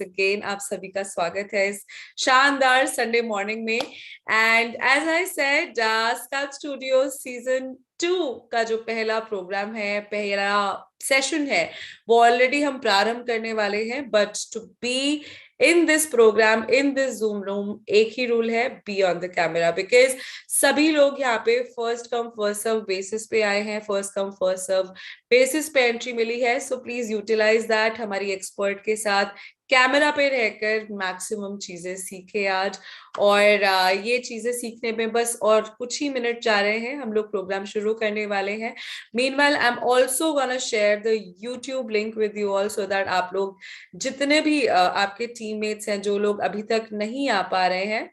Again आप सभी का स्वागत है इस शानदार संडे मॉर्निंग में। And as I said, scout studio season 2 का जो पहला प्रोग्राम है, पहला सेशन है, वो ऑलरेडी हम प्रारंभ करने वाले हैं। But to be in this program, in this zoom room, एक ही रूल है, be on the camera, because सभी लोग यहाँ पे first come first serve basis पे आए हैं, first come first serve basis पे एंट्री मिली है। सो प्लीज यूटिलाइज दैट, हमारी एक्सपर्ट के साथ कैमरा पे रहकर मैक्सिमम चीजें सीखे आज। और ये चीजें सीखने में बस और कुछ ही मिनट जा रहे हैं, हम लोग प्रोग्राम शुरू करने वाले हैं। Meanwhile I am also gonna share the YouTube link with you all, so that आप लोग जितने भी आपके टीममेट्स हैं, जो लोग अभी तक नहीं आ पा रहे हैं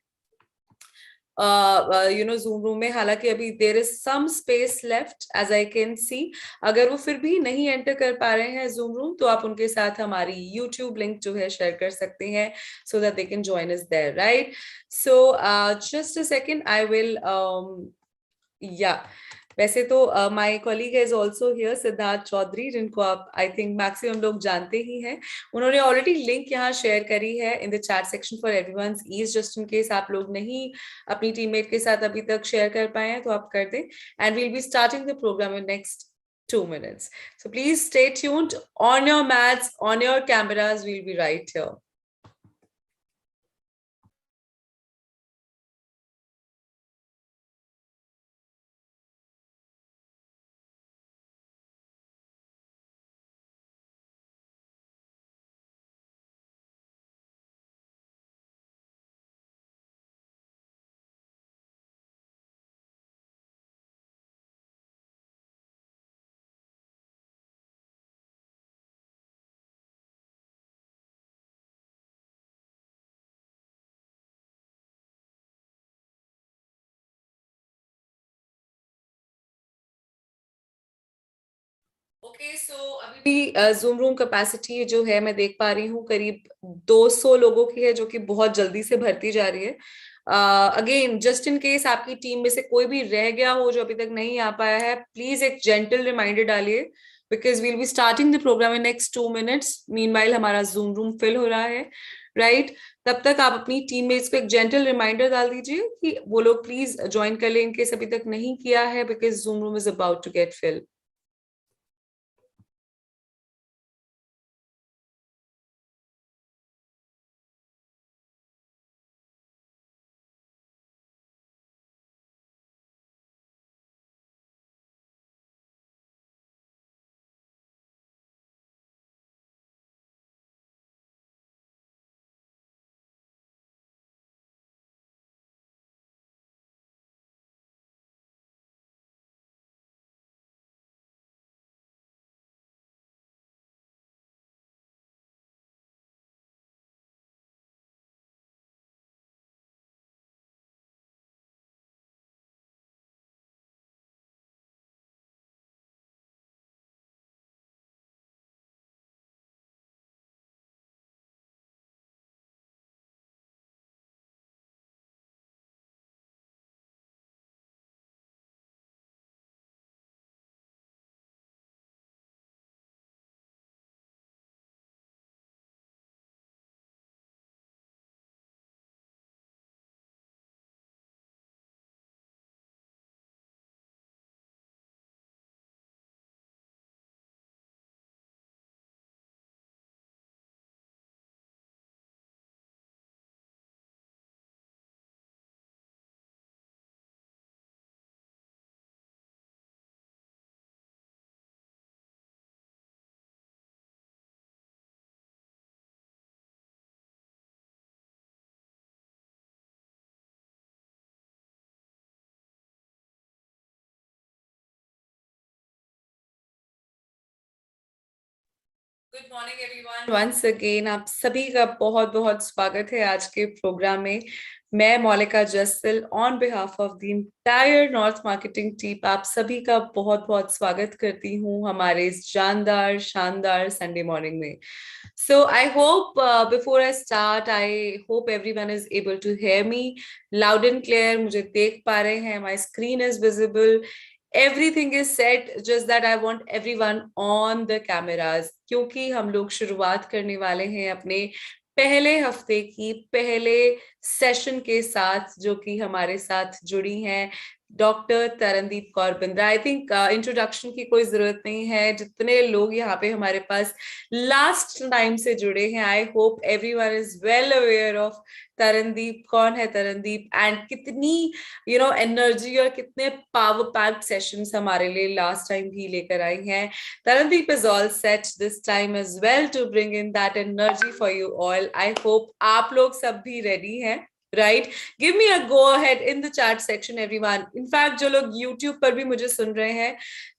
जूम रूम में, हालांकि अभी there is some space left as I can see, अगर वो फिर भी नहीं एंटर कर पा रहे हैं जूम रूम, तो आप उनके साथ हमारी यूट्यूब लिंक जो है शेयर कर सकते हैं, so that they can join us there, right? So just a second, I will या वैसे तो my colleague is also here, Siddharth Chaudhary, जिनको आप आई थिंक मैक्सिमम लोग जानते ही हैं। उन्होंने ऑलरेडी लिंक यहाँ शेयर करी है in the chat section for everyone's ease, just in case आप लोग नहीं अपनी टीममेट के साथ अभी तक शेयर कर पाए हैं तो आप कर दें। And we'll be starting the program in next 2 minutes. So please stay tuned on your mats, on your cameras. We'll be right here. Okay, so अभी भी जूम रूम कैपेसिटी जो है, मैं देख पा रही हूँ करीब 200 लोगों की है, जो कि बहुत जल्दी से भरती जा रही है। अगेन, जस्ट इन केस आपकी टीम में से कोई भी रह गया हो जो अभी तक नहीं आ पाया है, प्लीज एक जेंटल रिमाइंडर डालिए, because we'll be starting the program in next 2 minutes। Meanwhile हमारा जूम रूम फिल हो रहा है, राइट? तब तक आप अपनी टीममेट्स को एक जेंटल रिमाइंडर डाल दीजिए कि वो लोग प्लीज ज्वाइन कर लें, इनकेस अभी तक नहीं किया है, because zoom room is about to get fill. Good morning everyone, once again आप सभी का बहुत बहुत स्वागत है आज के प्रोग्राम में। मैं Maulika Jassal, on behalf of the entire north marketing team, आप सभी का बहुत बहुत स्वागत करती हूँ हमारे इस जानदार शानदार संडे मॉर्निंग में। So I hope before I start, I hope everyone is able to hear me loud and clear. मुझे देख पा रहे हैं, my screen is visible. Everything is set, just that I want everyone on the cameras, क्योंकि हम लोग शुरुआत करने वाले हैं अपने पहले हफ्ते की पहले सेशन के साथ, जो कि हमारे साथ जुड़ी हैं doctor Tarandeep Kaur Bindra. I think introduction की कोई जरूरत नहीं है, जितने लोग यहाँ पे हमारे पास लास्ट टाइम से जुड़े हैं, I hope everyone is well aware of Tarandeep. कौन है तरनदीप एंड कितनी एनर्जी और कितने पावर पैक्ड सेशंस हमारे लिए लास्ट टाइम भी लेकर आई हैं। Tarandeep is all set this time as well to bring in that energy for you all. I hope आप लोग सब भी ready हैं, right? Give me a go ahead in the chat section, everyone. In fact, जो लोग YouTube पर भी मुझे सुन रहे हैं,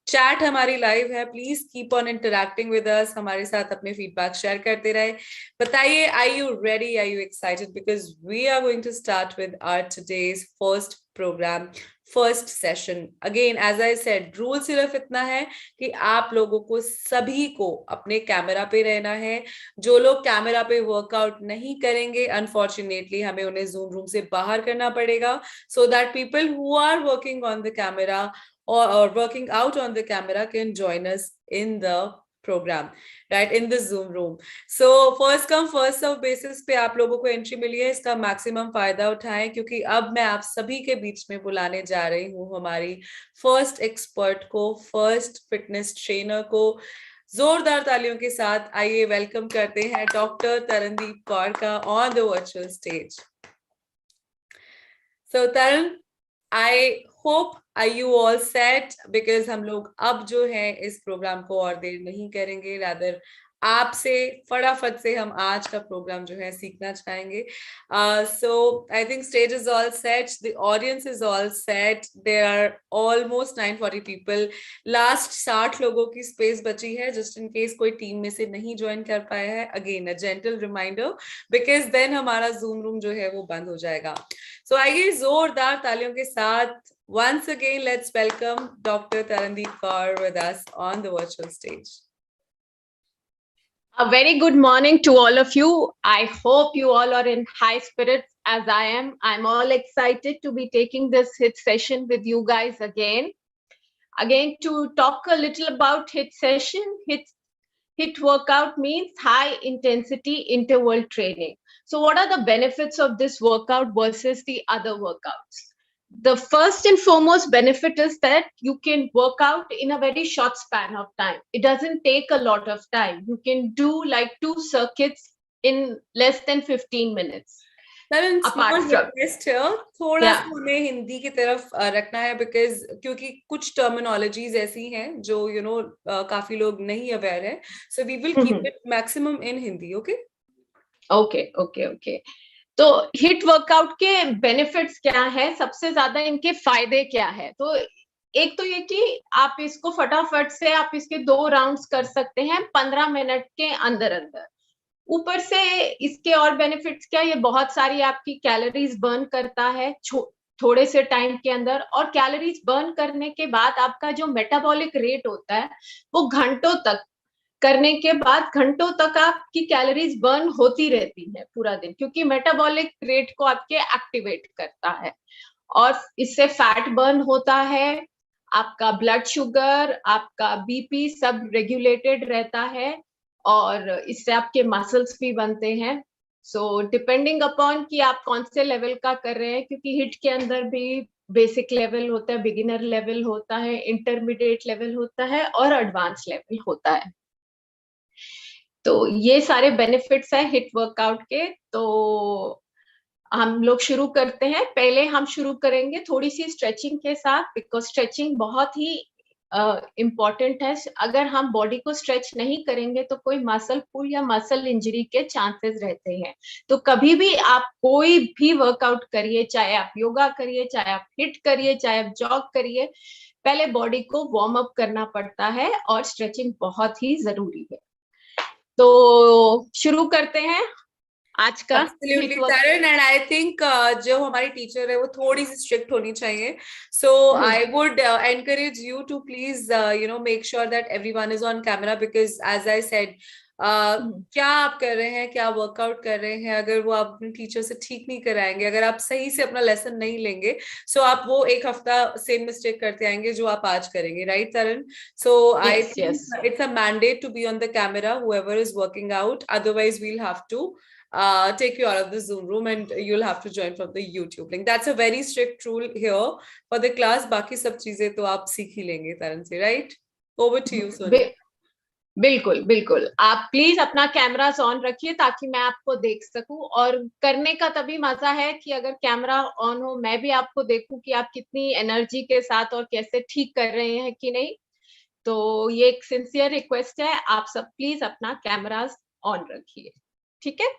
चैट हमारी लाइव है, please keep on interacting with us, हमारे साथ अपने फीडबैक शेयर करते रहे। बताइए, are you ready, are you excited, because we are going to start with our today's first program, first session. Again as I said, rule सिर्फ इतना है कि आप लोगों को सभी को अपने कैमरा पे रहना है। जो लोग कैमरा पे वर्कआउट नहीं करेंगे, अनफॉर्चुनेटली हमें उन्हें जूम रूम से बाहर करना पड़ेगा, so that people who are working on the camera or working out on the camera can join us in the program, right, in the Zoom room. So first come first serve basis पे आप लोगों को entry मिली है, इसका maximum फायदा उठाएं, क्योंकि अब मैं आप सभी के बीच में बुलाने जा रही हूँ हमारी फर्स्ट एक्सपर्ट को, फर्स्ट फिटनेस ट्रेनर को। जोरदार तालियों के साथ आइए वेलकम करते हैं डॉक्टर तरनदीप कौर का on the virtual stage. So Taran, I hope are you all set, because हम लोग अब जो है इस प्रोग्राम को और देर नहीं करेंगे, रादर आपसे फटाफट से हम आज का प्रोग्राम जो है सीखना चाहेंगे। So I think stage is all set, the audience is all set, there are almost 940 people. Last 60 लोगों की स्पेस बची है, जस्ट इन केस कोई टीम में से नहीं ज्वाइन कर पाया है। Again a gentle reminder, because then हमारा जूम रूम जो है वो बंद हो जाएगा। सो आइए जोरदार तालियों के साथ once again let's welcome Dr. Tarandeep Kaur with us on the virtual stage. A very good morning to all of you. I hope you all are in high spirits as I am. I'm all excited to be taking this HIIT session with you guys again. Again, to talk a little about HIIT session. HIIT workout means high intensity interval training. So what are the benefits of this workout versus the other workouts? The first and foremost benefit is that you can work out in a very short span of time. It doesn't take a lot of time. You can do like 2 circuits in less than 15 minutes. थोड़ा सा हमें हिंदी की तरफ रखना है, because क्योंकि कुछ terminologies ऐसी हैं जो काफी लोग नहीं अवेयर है, so we will keep it maximum in Hindi. Okay. तो हिट वर्कआउट के बेनिफिट्स क्या है, सबसे ज्यादा इनके फायदे क्या है? तो एक तो ये कि आप इसको फटाफट से आप इसके 2 राउंड्स कर सकते हैं 15 मिनट के अंदर अंदर। ऊपर से इसके और बेनिफिट्स क्या, ये बहुत सारी आपकी कैलोरीज बर्न करता है थोड़े से टाइम के अंदर, और कैलोरीज बर्न करने के बाद आपका जो मेटाबॉलिक रेट होता है वो घंटों तक करने के बाद घंटों तक आपकी कैलोरीज बर्न होती रहती है पूरा दिन, क्योंकि मेटाबॉलिक रेट को आपके एक्टिवेट करता है। और इससे फैट बर्न होता है, आपका ब्लड शुगर, आपका बीपी सब रेगुलेटेड रहता है, और इससे आपके मसल्स भी बनते हैं। सो डिपेंडिंग अपॉन कि आप कौन से लेवल का कर रहे हैं, क्योंकि हिट के अंदर भी बेसिक लेवल होता है, बिगिनर लेवल होता है, इंटरमीडिएट लेवल होता है और एडवांस लेवल होता है। तो ये सारे बेनिफिट्स हैं हिट वर्कआउट के। तो हम लोग शुरू करते हैं। पहले हम शुरू करेंगे थोड़ी सी स्ट्रेचिंग के साथ, बिकॉज स्ट्रेचिंग बहुत ही इम्पॉर्टेंट है। अगर हम बॉडी को स्ट्रेच नहीं करेंगे तो कोई मसल पुल या मसल इंजरी के चांसेस रहते हैं। तो कभी भी आप कोई भी वर्कआउट करिए, चाहे आप योगा करिए, चाहे आप हिट करिए, चाहे आप जॉग करिए, पहले बॉडी को वार्म अप करना पड़ता है और स्ट्रेचिंग बहुत ही जरूरी है। तो शुरू करते हैं आज का। Absolutely, Taran, and I think जो हमारी टीचर है वो थोड़ी सी स्ट्रिक्ट होनी चाहिए, so I would encourage you to please make sure that everyone is on camera, because as I said, क्या आप कर रहे हैं, क्या वर्कआउट कर रहे हैं, अगर वो आप अपने टीचर से ठीक नहीं कराएंगे, अगर आप सही से अपना लेसन नहीं लेंगे, सो आप वो एक हफ्ता सेम मिस्टेक करते आएंगे जो आप आज करेंगे, right Taran? So I think it's a mandate to be on the camera whoever is working out, otherwise we'll have to take you out of the Zoom room and you'll have to join from the YouTube link. That's a very strict rule here for the class. बाकी सब चीजें तो आप सीख ही लेंगे तरन से, right? Over to you, Sonu. बिल्कुल बिल्कुल, आप प्लीज अपना कैमरास ऑन रखिए ताकि मैं आपको देख सकूं, और करने का तभी मजा है कि अगर कैमरा ऑन हो, मैं भी आपको देखूं कि आप कितनी एनर्जी के साथ और कैसे ठीक कर रहे हैं कि नहीं। तो ये एक सिंसियर रिक्वेस्ट है, आप सब प्लीज अपना कैमरास ऑन रखिए, ठीक है।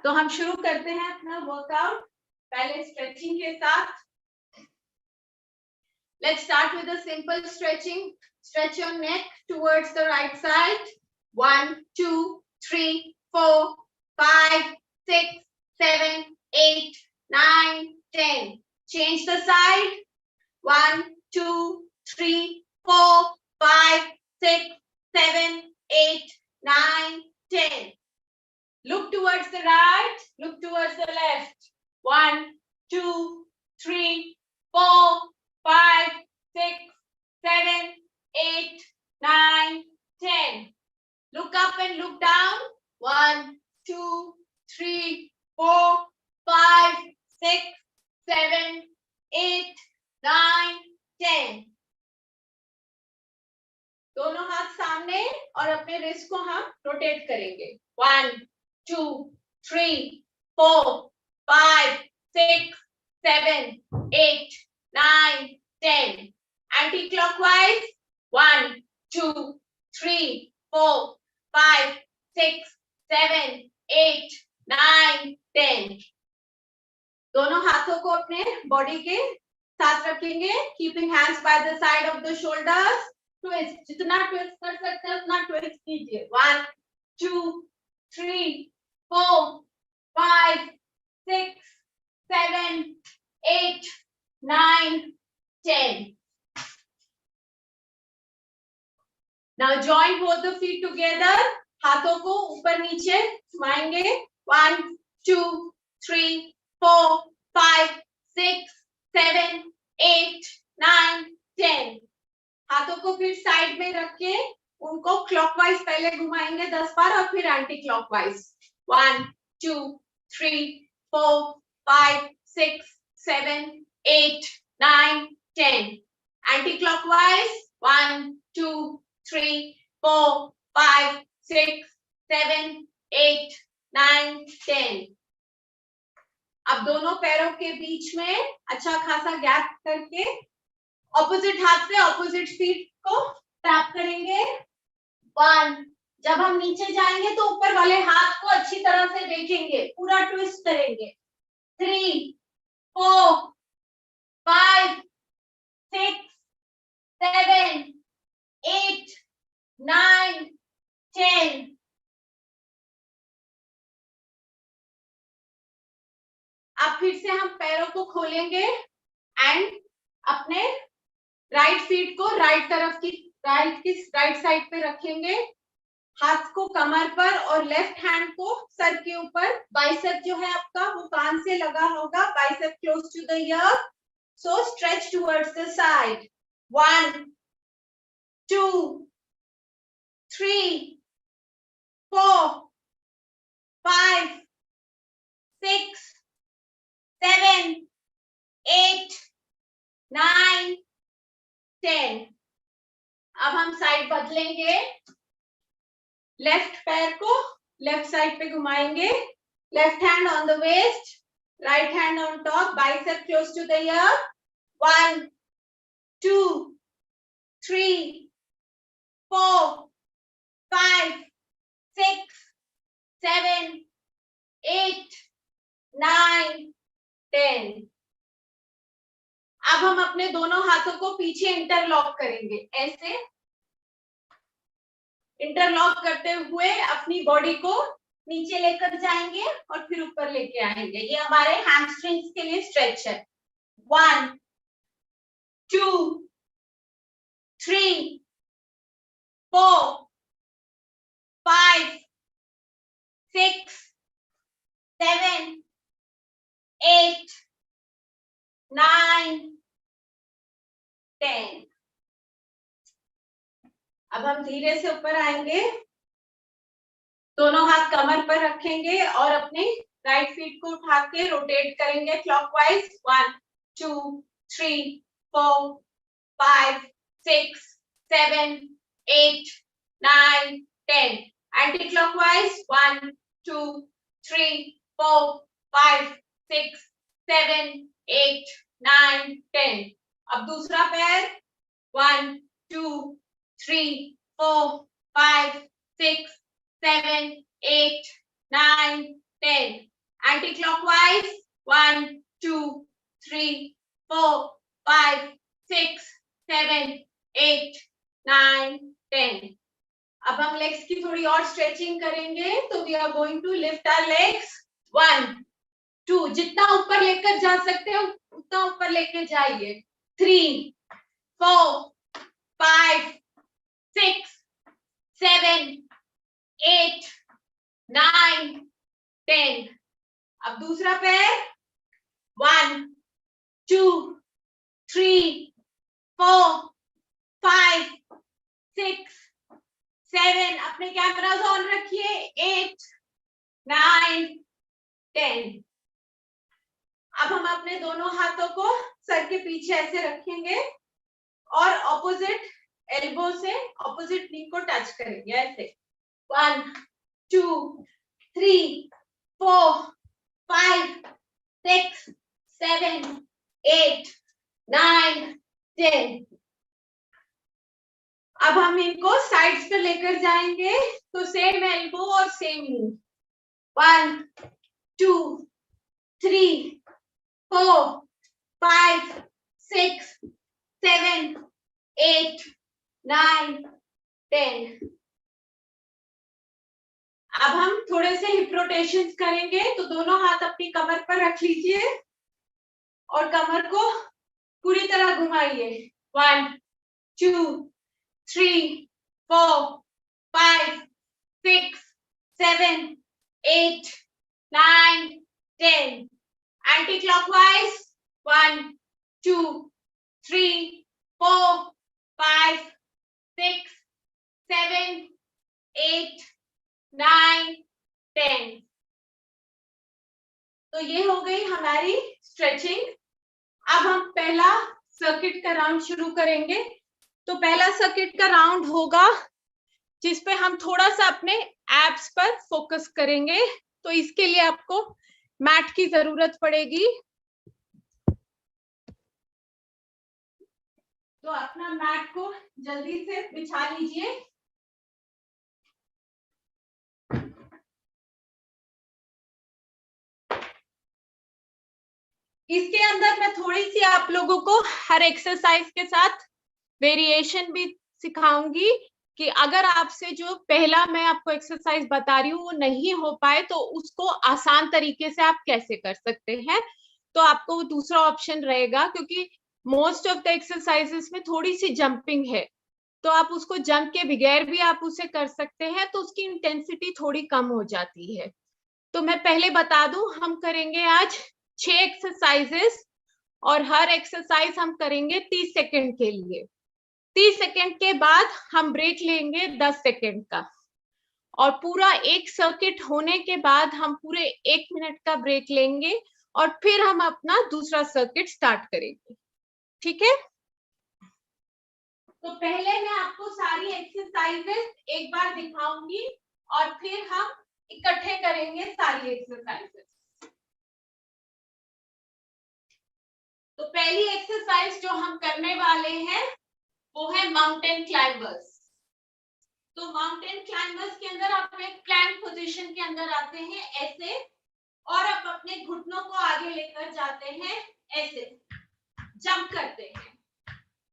तो हम शुरू करते हैं अपना वर्कआउट पहले स्ट्रेचिंग के साथ। Let's start with a simple stretching. Stretch your neck towards the right side. 1, 2, 3, 4, 5, 6, 7, 8, 9, 10. Change the side. 1, 2, 3, 4, 5, 6, 7, 8, 9, 10. Look towards the right. Look towards the left. 1, 2, 3, 4, 5, 6, 7, 8, 9, 10. Look up and look down. 1, 2, 3, 4, 5, 6, 7, 8, 9, 10. दोनों हाथ सामने और अपने wrist को हम rotate करेंगे। 1, 2, 3, 4, 5, 6, 7, 8, 9, 10. Anti-clockwise. 1, 2, 3, 4, 5, 6, 7, 8, 9, 10. दोनों हाथों को अपने बॉडी के साथ रखेंगे। Keeping hands by the side of the shoulders. Twist, जितना ट्विस्ट कर सकते हैं उतना ट्विस्ट कीजिए। 1, 2, 3, 4, 5, 6, 7, 8, 9, 10. Now join both the feet together. हाथों को ऊपर नीचे घुमाएंगे। 1, 2, 3, 4, 5, 6, 7, 8, 9, 10. हाथों को फिर साइड में रख के उनको क्लॉकवाइज पहले घुमाएंगे 10 बार और फिर एंटी क्लॉकवाइज। 1, 2, 3, 4, 5, 6, 7, 8, 9, 10. Anti clockwise. 1, 2, 3, 4, 5, 6, 7, 8, 9, 10. अब दोनों पैरों के बीच में अच्छा खासा गैप करके ऑपोजिट हाथ से ऑपोजिट फीट को टैप करेंगे। 1, जब हम नीचे जाएंगे तो ऊपर वाले हाथ को अच्छी तरह से देखेंगे, पूरा ट्विस्ट करेंगे। 3, 4, 5, 6, 7, 8, 9, 10. अब फिर से हम पैरों को खोलेंगे एंड अपने राइट फीट को राइट साइड पे रखेंगे। हाथ को कमर पर और लेफ्ट हैंड को सर के ऊपर। बाइसेप जो है आपका वो कान से लगा होगा। Bicep close to the ear, so stretch towards the side. 1, 2, 3, 4, 5, 6, 7, 8, 9, 10. अब हम साइड बदलेंगे। लेफ्ट पैर को लेफ्ट साइड पे घुमाएंगे। Left hand on the waist, right hand on top, bicep close to the ear. 1, 2, 3, 4, 5, 6, 7, 8, 9, 10. अब हम अपने दोनों हाथों को पीछे इंटरलॉक करेंगे। ऐसे इंटरलॉक करते हुए अपनी बॉडी को नीचे लेकर जाएंगे और फिर ऊपर लेके आएंगे। ये हमारे हैमस्ट्रिंग्स के लिए स्ट्रेच है। 1, 2, 3, 4, 5, 6, 7, 8, 9, 10. अब हम धीरे से ऊपर आएंगे। दोनों हाथ कमर पर रखेंगे और अपने राइट फीट को उठा के रोटेट करेंगे क्लॉकवाइज 1 2 3 4 5 6 7 8 9 10 एंटी क्लॉकवाइज 1 2 3 4 5 6 7 8 9 10 अब दूसरा पैर 1 2 3 4 5 6 7 8 9 10 anti-clockwise 1 2 3 4 5 6 7 8 9 10 अब हम लेग्स की थोड़ी और स्ट्रेचिंग करेंगे तो we are going to lift our legs 1 2 जितना ऊपर लेकर जा सकते हो उतना ऊपर लेके जाइए 3 4 5 6 7 8 9 10 अब दूसरा पैर 1 2 3 4 5 6 7 अपने कैमरास ऑन रखिए 8 9 10 अब हम अपने दोनों हाथों को सर के पीछे ऐसे रखेंगे और ऑपोजिट एल्बो से ऑपोजिट नी को टच करेंगे ऐसे 1 2 3 4 5 6 7 8 9 10 अब हम इनको साइड्स पे लेकर जाएंगे तो सेम एल्बो और सेम नी 1 2 3 4 5 6 7 8 9 10 अब हम थोड़े से हिप रोटेशंस करेंगे तो दोनों हाथ अपनी कमर पर रख लीजिए और कमर को पूरी तरह घुमाइए 1 2 3 4 5 6 7 8 9 10 एंटी क्लॉकवाइज 1 2 3 4 5 6 7 8 9 10 तो ये हो गई हमारी स्ट्रेचिंग। अब हम पहला सर्किट का राउंड शुरू करेंगे। तो पहला सर्किट का राउंड होगा जिसपे हम थोड़ा सा अपने एब्स पर फोकस करेंगे। तो इसके लिए आपको मैट की जरूरत पड़ेगी। तो अपना मैट को जल्दी से बिछा लीजिए। इसके अंदर मैं थोड़ी सी आप लोगों को हर एक्सरसाइज के साथ वेरिएशन भी सिखाऊंगी कि अगर आपसे जो पहला मैं आपको एक्सरसाइज बता रही हूँ वो नहीं हो पाए तो उसको आसान तरीके से आप कैसे कर सकते हैं। तो आपको वो दूसरा ऑप्शन रहेगा क्योंकि मोस्ट ऑफ द एक्सरसाइजेस में थोड़ी सी जंपिंग है तो आप उसको जंप के बगैर भी आप उसे कर सकते हैं तो उसकी इंटेंसिटी थोड़ी कम हो जाती है। तो मैं पहले बता दूं हम करेंगे आज 6 एक्सरसाइजेस और हर एक्सरसाइज हम करेंगे 30 सेकंड के लिए। 30 सेकंड के बाद हम ब्रेक लेंगे 10 सेकंड का और पूरा एक सर्किट होने के बाद हम पूरे 1 मिनट का ब्रेक लेंगे और फिर हम अपना दूसरा सर्किट स्टार्ट करेंगे। ठीक है। तो पहले मैं आपको सारी एक्सरसाइजेस एक बार दिखाऊंगी और फिर हम इकट्ठे करेंगे सारी एक्सरसाइजेस। तो पहली एक्सरसाइज जो हम करने वाले हैं वो है माउंटेन क्लाइंबर्स। तो माउंटेन क्लाइंबर्स के अंदर आप एक प्लैंक पोजीशन के अंदर आते हैं ऐसे और आप अपने घुटनों को आगे लेकर जाते हैं ऐसे जंप करते हैं।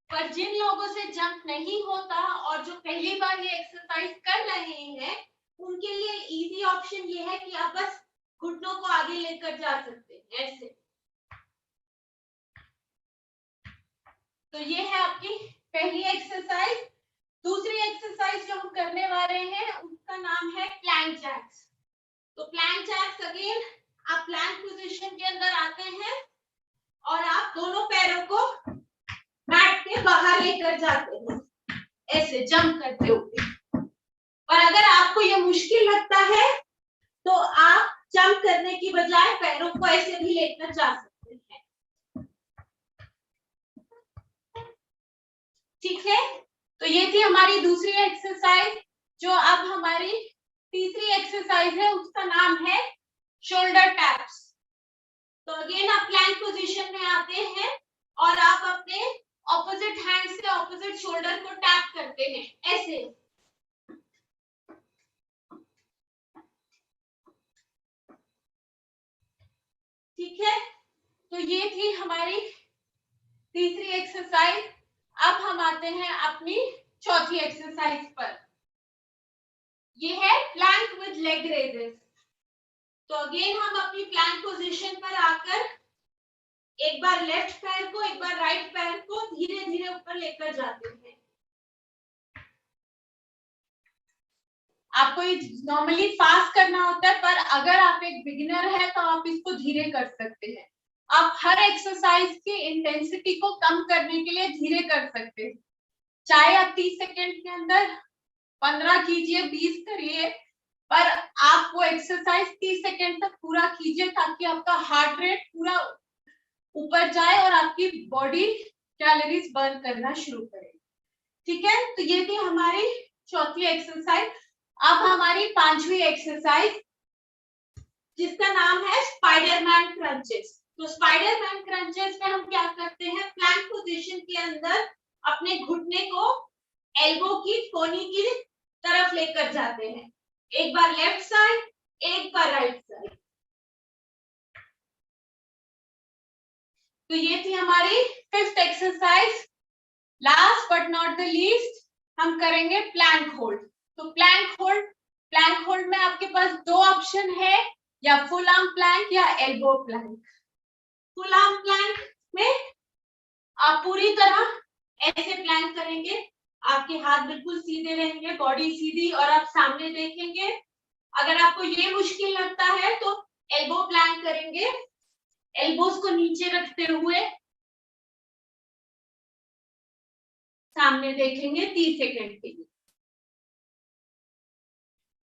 पर जिन लोगों से जंप नहीं होता और जो पहली बार ये एक्सरसाइज कर रहे हैं उनके लिए इजी ऑप्शन ये है कि आप बस घुटनों को आगे लेकर जा सकते हैं ऐसे। तो ये है आपकी पहली एक्सरसाइज। दूसरी एक्सरसाइज जो हम करने वाले हैं उसका नाम है प्लैंक जैक्स। तो प्लैंक जैक्स अगेन आप प्लैंक पोजीशन के अंदर आते हैं और आप दोनों पैरों को मैट के बाहर लेकर जाते हैं ऐसे जंप करते हुए और अगर आपको ये मुश्किल लगता है तो आप जंप करने की बजाय पैरों को ऐसे भी लेकर जा सकते हैं। ठीक है, तो ये थी हमारी दूसरी एक्सरसाइज। जो अब हमारी तीसरी एक्सरसाइज है उसका नाम है शोल्डर टैप्स। तो अगेन आप प्लैंक पोजीशन में आते हैं और आप अपने ऑपोजिट हैंड से ऑपोजिट शोल्डर को टैप करते हैं ऐसे। ठीक है, तो ये थी हमारी तीसरी एक्सरसाइज। अब हम आते हैं अपनी चौथी एक्सरसाइज पर। ये है प्लैंक विद लेग रेजेस। तो अगेन हम अपनी प्लैंक पोजीशन पर आकर एक बार लेफ्ट पैर को एक बार राइट पैर को धीरे धीरे ऊपर लेकर जाते हैं। आपको ये नॉर्मली फास्ट करना होता है, पर अगर आप एक बिगिनर है तो आप इसको धीरे कर सकते हैं। आप हर एक्सरसाइज की इंटेंसिटी को कम करने के लिए धीरे कर सकते हैं। चाहे आप 30 सेकेंड के अंदर 15 कीजिए, 20 करिए, पर आप वो एक्सरसाइज 30 सेकेंड तक पूरा कीजिए ताकि आपका हार्ट रेट पूरा ऊपर जाए और आपकी बॉडी कैलोरीज बर्न करना शुरू करे। ठीक है, तो ये थी हमारी चौथी एक्सरसाइज। अब हमारी पांचवी एक्सरसाइज जिसका नाम है स्पाइडरमैन क्रंचेस। तो स्पाइडरमैन क्रंचेस में हम क्या करते हैं, प्लैंक पोजीशन के अंदर अपने घुटने को एल्बो की कोनी की तरफ लेकर जाते हैं। एक बार लेफ्ट साइड, एक बार राइट साइड। तो ये थी हमारी fifth exercise. Last but not the least हम करेंगे प्लैंक होल्ड। तो प्लैंक होल्ड में आपके पास दो ऑप्शन है, या फुल आर्म प्लैंक या elbow plank. Full arm plank में आप पूरी तरह ऐसे प्लैंक करेंगे, आपके हाथ बिल्कुल सीधे रहेंगे, बॉडी सीधी, और आप सामने देखेंगे। अगर आपको ये मुश्किल लगता है तो एल्बो प्लैंक करेंगे, एल्बोज को नीचे रखते हुए सामने देखेंगे 30 सेकेंड के लिए।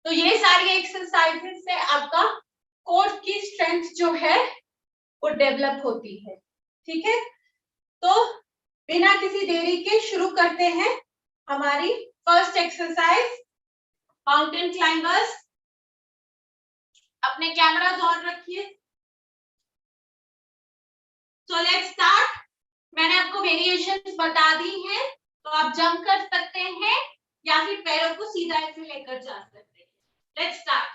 तो ये सारी एक्सरसाइजेस से आपका कोर की स्ट्रेंथ जो है वो डेवलप होती है। ठीक है, तो बिना किसी देरी के शुरू करते हैं हमारी फर्स्ट एक्सरसाइज, माउंटेन क्लाइंबर्स। अपने कैमरास ऑन रखिए। So let's start. मैंने आपको वेरिएशंस बता दी हैं, तो आप जंप कर सकते हैं या फिर पैरों को सीधा ऐसे लेकर जा सकते हैं। Let's start.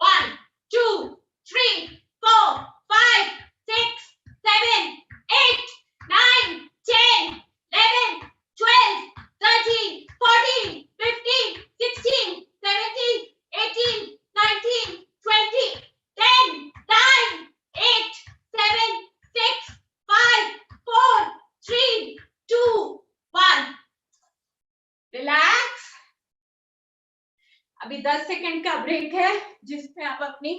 1 2 3 4 5 6 7 8 9 10 11 12 13 14 15 16 17 18 19 20 10 9 8 7 6 5 4 3 2 1। रिलैक्स। अभी 10 सेकेंड का ब्रेक है जिसमें आप अपनी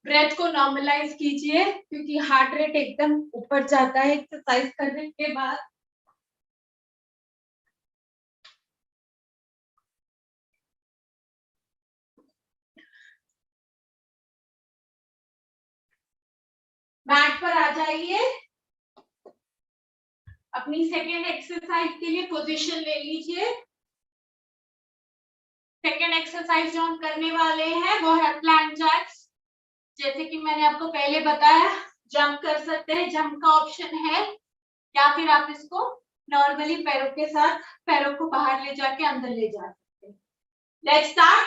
ब्रेथ को नॉर्मलाइज कीजिए, क्योंकि हार्ट रेट एकदम ऊपर जाता है एक्सरसाइज करने के बाद। मैट पर आ जाइए। अपनी सेकेंड एक्सरसाइज के लिए पोजीशन ले लीजिए। सेकेंड एक्सरसाइज जो हम करने वाले हैं वो है प्लैंक जैक्स। जैसे कि मैंने आपको पहले बताया, जंप कर सकते हैं, जंप का ऑप्शन है, या फिर आप इसको नॉर्मली पैरों के साथ पैरों को बाहर ले जाके अंदर ले जा सकते हैं। Let's start.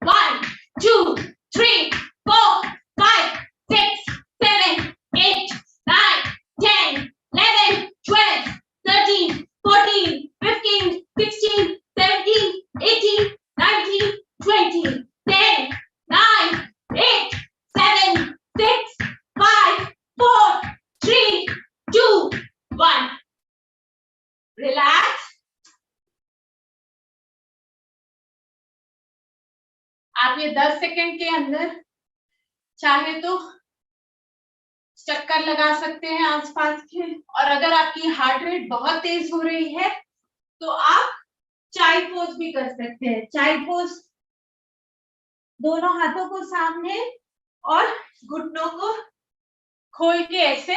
1 2 3 4 5 6 7 8 9 10 11 12 13 14 15 16 17 18 19 20 10 9 8 7 6 5 4 3 2 1। रिलैक्स। आप ये 10 सेकेंड के अंदर चाहे तो चक्कर लगा सकते हैं आसपास के, और अगर आपकी हार्ट रेट बहुत तेज हो रही है तो आप चाइल्ड पोज भी कर सकते हैं। चाइल्ड पोज, दोनों हाथों को सामने और घुटनों को खोल के ऐसे,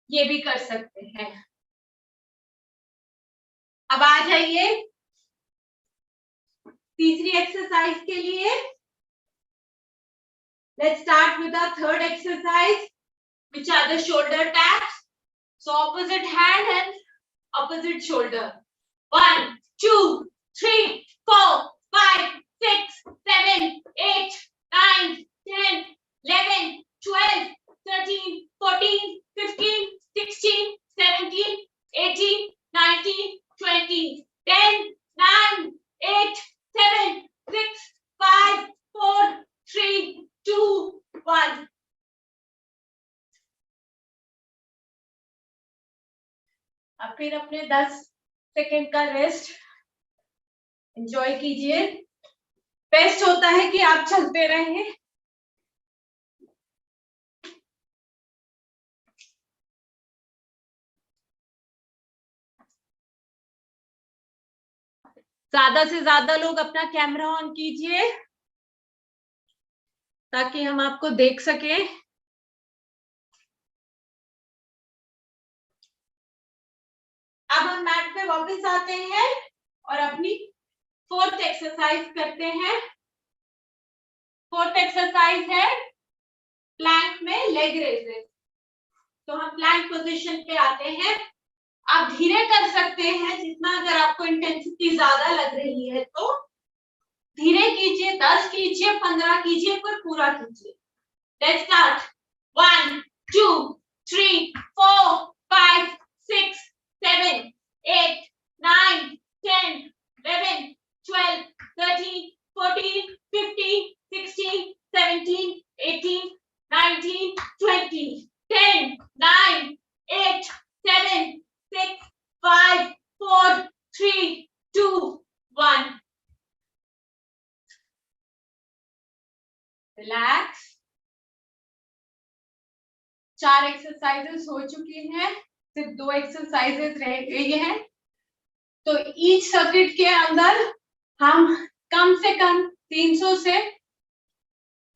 ये भी कर सकते हैं। अब आ जाइए तीसरी एक्सरसाइज के लिए। Let's start with our third exercise, which are the shoulder taps. So opposite hand and opposite shoulder. 1, 2, 3, 4, 5, 6, 7, 8, 9, 10, 11, 12, 13, 14, 15, 16, 17, 18, 19, 20, 10, 9, 8, 7, 6, 5, 4, 3, 2, 1. अब फिर अपने 10 सेकेंड का रेस्ट एंजॉय कीजिए। बेस्ट होता है कि आप चलते रहें। ज्यादा से ज्यादा लोग अपना कैमरा ऑन कीजिए ताकि हम आपको देख सके। अब हम मैट पे वापस आते हैं और अपनी फोर्थ एक्सरसाइज करते हैं। फोर्थ एक्सरसाइज है प्लैंक में लेग रेजेस। तो हम प्लैंक पोजीशन पे आते हैं। आप धीरे कर सकते हैं जितना, अगर आपको इंटेंसिटी ज्यादा लग रही है तो धीरे कीजिए, 10 कीजिए, 15 कीजिए, पर पूरा कीजिए। Let's start. 1, 2, 3, 4, 5, 6, 7, 8, 9, 10, 11, 12, 13, 14, 15, 16, 17, 18, 19, 20, 10, 9, 8, 7, 6, 5, 4, 3, 2, 1. रिलैक्स। 4 एक्सरसाइजेस हो चुकी हैं, सिर्फ 2 एक्सरसाइजेस रह गई हैं। तो ईच सर्किट के अंदर हम कम से कम 300 से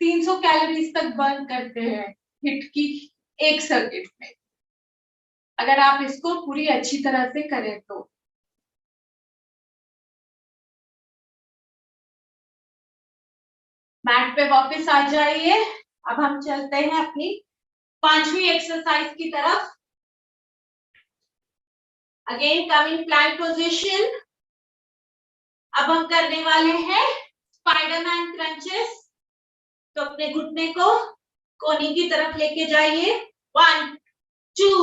300 कैलोरीज तक बर्न करते हैं हिट की एक सर्किट में, अगर आप इसको पूरी अच्छी तरह से करें तो। मैट पे वापस आ जाइए। अब हम चलते हैं अपनी 5वीं एक्सरसाइज की तरफ। अगेन कम इन प्लैंक पोजीशन। अब हम करने वाले हैं स्पाइडरमैन क्रंचेस। तो अपने घुटने को कोनी की तरफ लेके जाइए। 1, 2,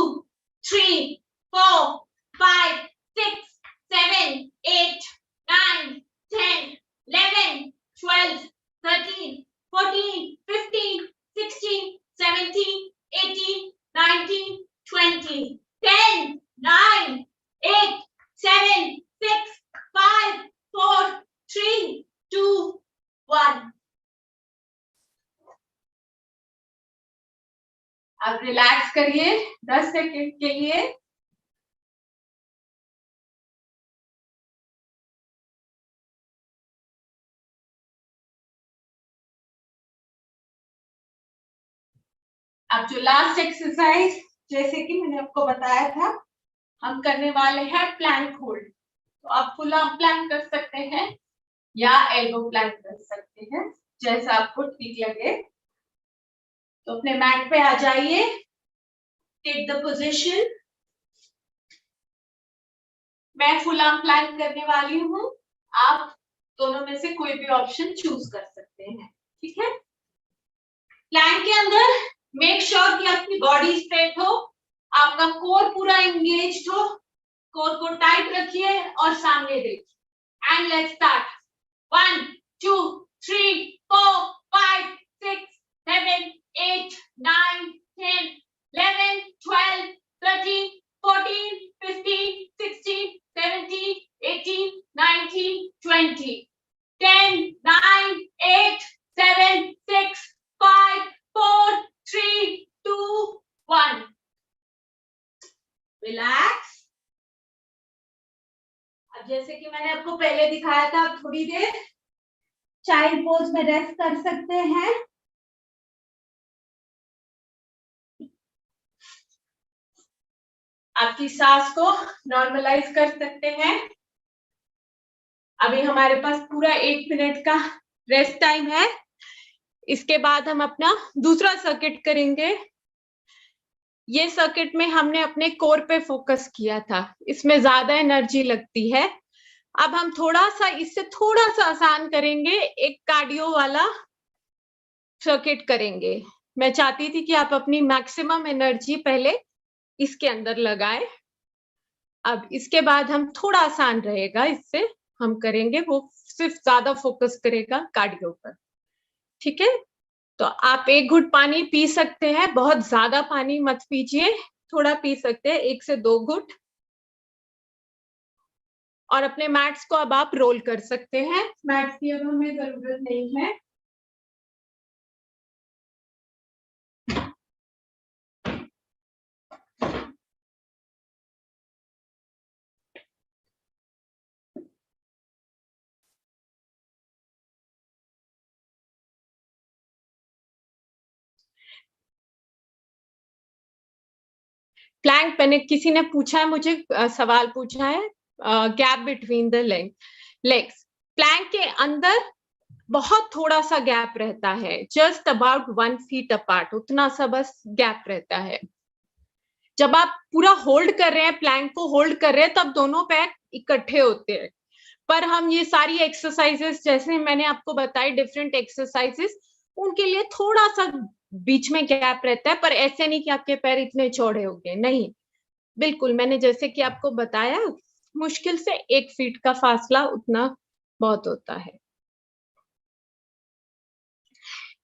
3, 4, 5, 6, 7, 8, 9, 10, 11, 12, 13, 14, 15, 16, 17, 18, 19, 20, 10, 9, 8, 7, 6, 5, 4, 3, 2, 1. अब रिलैक्स करिए 10 सेकेंड के लिए। अब जो लास्ट एक्सरसाइज, जैसे कि मैंने आपको बताया था, हम करने वाले हैं प्लैंक होल्ड। तो आप फुल आर्म प्लैंक कर सकते हैं या एल्बो प्लैंक कर सकते हैं, जैसा आपको ठीक लगे। तो अपने मैट पे आ जाइए। Take the position. मैं फुल आर्म प्लैंक करने वाली हूँ, आप दोनों में से कोई भी ऑप्शन चूज कर सकते हैं, ठीक है। प्लैंक के अंदर मेक श्योर कि आपकी बॉडी स्ट्रेट हो, आपका कोर पूरा एंगेज्ड हो। कोर को टाइट रखिए और सामने देखिए। And let's start. 1, 2, 3, 4, 5, 6, 7, 8, 9, 10, 11, 12, 13, 14, 15, 16, 17, 18, 19, 20. 10, 9, 8, 7, 6, 5, 4, 3, 2, 1. Relax. अब जैसे कि मैंने आपको पहले दिखाया था, आप थोड़ी देर चाइल्ड पोज में रेस्ट कर सकते हैं। आपकी सांस को नॉर्मलाइज कर सकते हैं। अभी हमारे पास पूरा 1 मिनट का रेस्ट टाइम है। इसके बाद हम अपना दूसरा सर्किट करेंगे। ये सर्किट में हमने अपने कोर पे फोकस किया था, इसमें ज्यादा एनर्जी लगती है। अब हम थोड़ा सा इससे थोड़ा सा आसान करेंगे, एक कार्डियो वाला सर्किट करेंगे। मैं चाहती थी कि आप अपनी मैक्सिमम एनर्जी पहले इसके अंदर लगाए। अब इसके बाद हम थोड़ा आसान रहेगा, इससे हम करेंगे, वो सिर्फ ज्यादा फोकस करेगा कार्डियो पर। ठीक है, तो आप 1 घुट पानी पी सकते हैं, बहुत ज्यादा पानी मत पीजिए, थोड़ा पी सकते हैं, 1 से 2 घुट। और अपने मैट्स को अब आप रोल कर सकते हैं। मैट्स की अब हमें जरूरत नहीं है। प्लैंक, मैंने किसी ने पूछा है मुझे, सवाल पूछा है, gap between the legs. Plank के अंदर बहुत थोड़ा सा गैप रहता है, जस्ट अबाउट 1 फीट अपार्ट, उतना सा बस गैप रहता है। जब आप पूरा होल्ड कर रहे हैं, प्लैंक को होल्ड कर रहे हैं, तब दोनों पैर इकट्ठे होते हैं। पर हम ये सारी एक्सरसाइजेस जैसे मैंने आपको बताई, डिफरेंट एक्सरसाइजेस, उनके लिए थोड़ा सा बीच में गैप रहता है, पर ऐसे नहीं कि आपके पैर इतने चौड़े हो गए, नहीं, बिल्कुल मैंने जैसे कि आपको बताया, मुश्किल से 1 फीट का फासला, उतना बहुत होता है।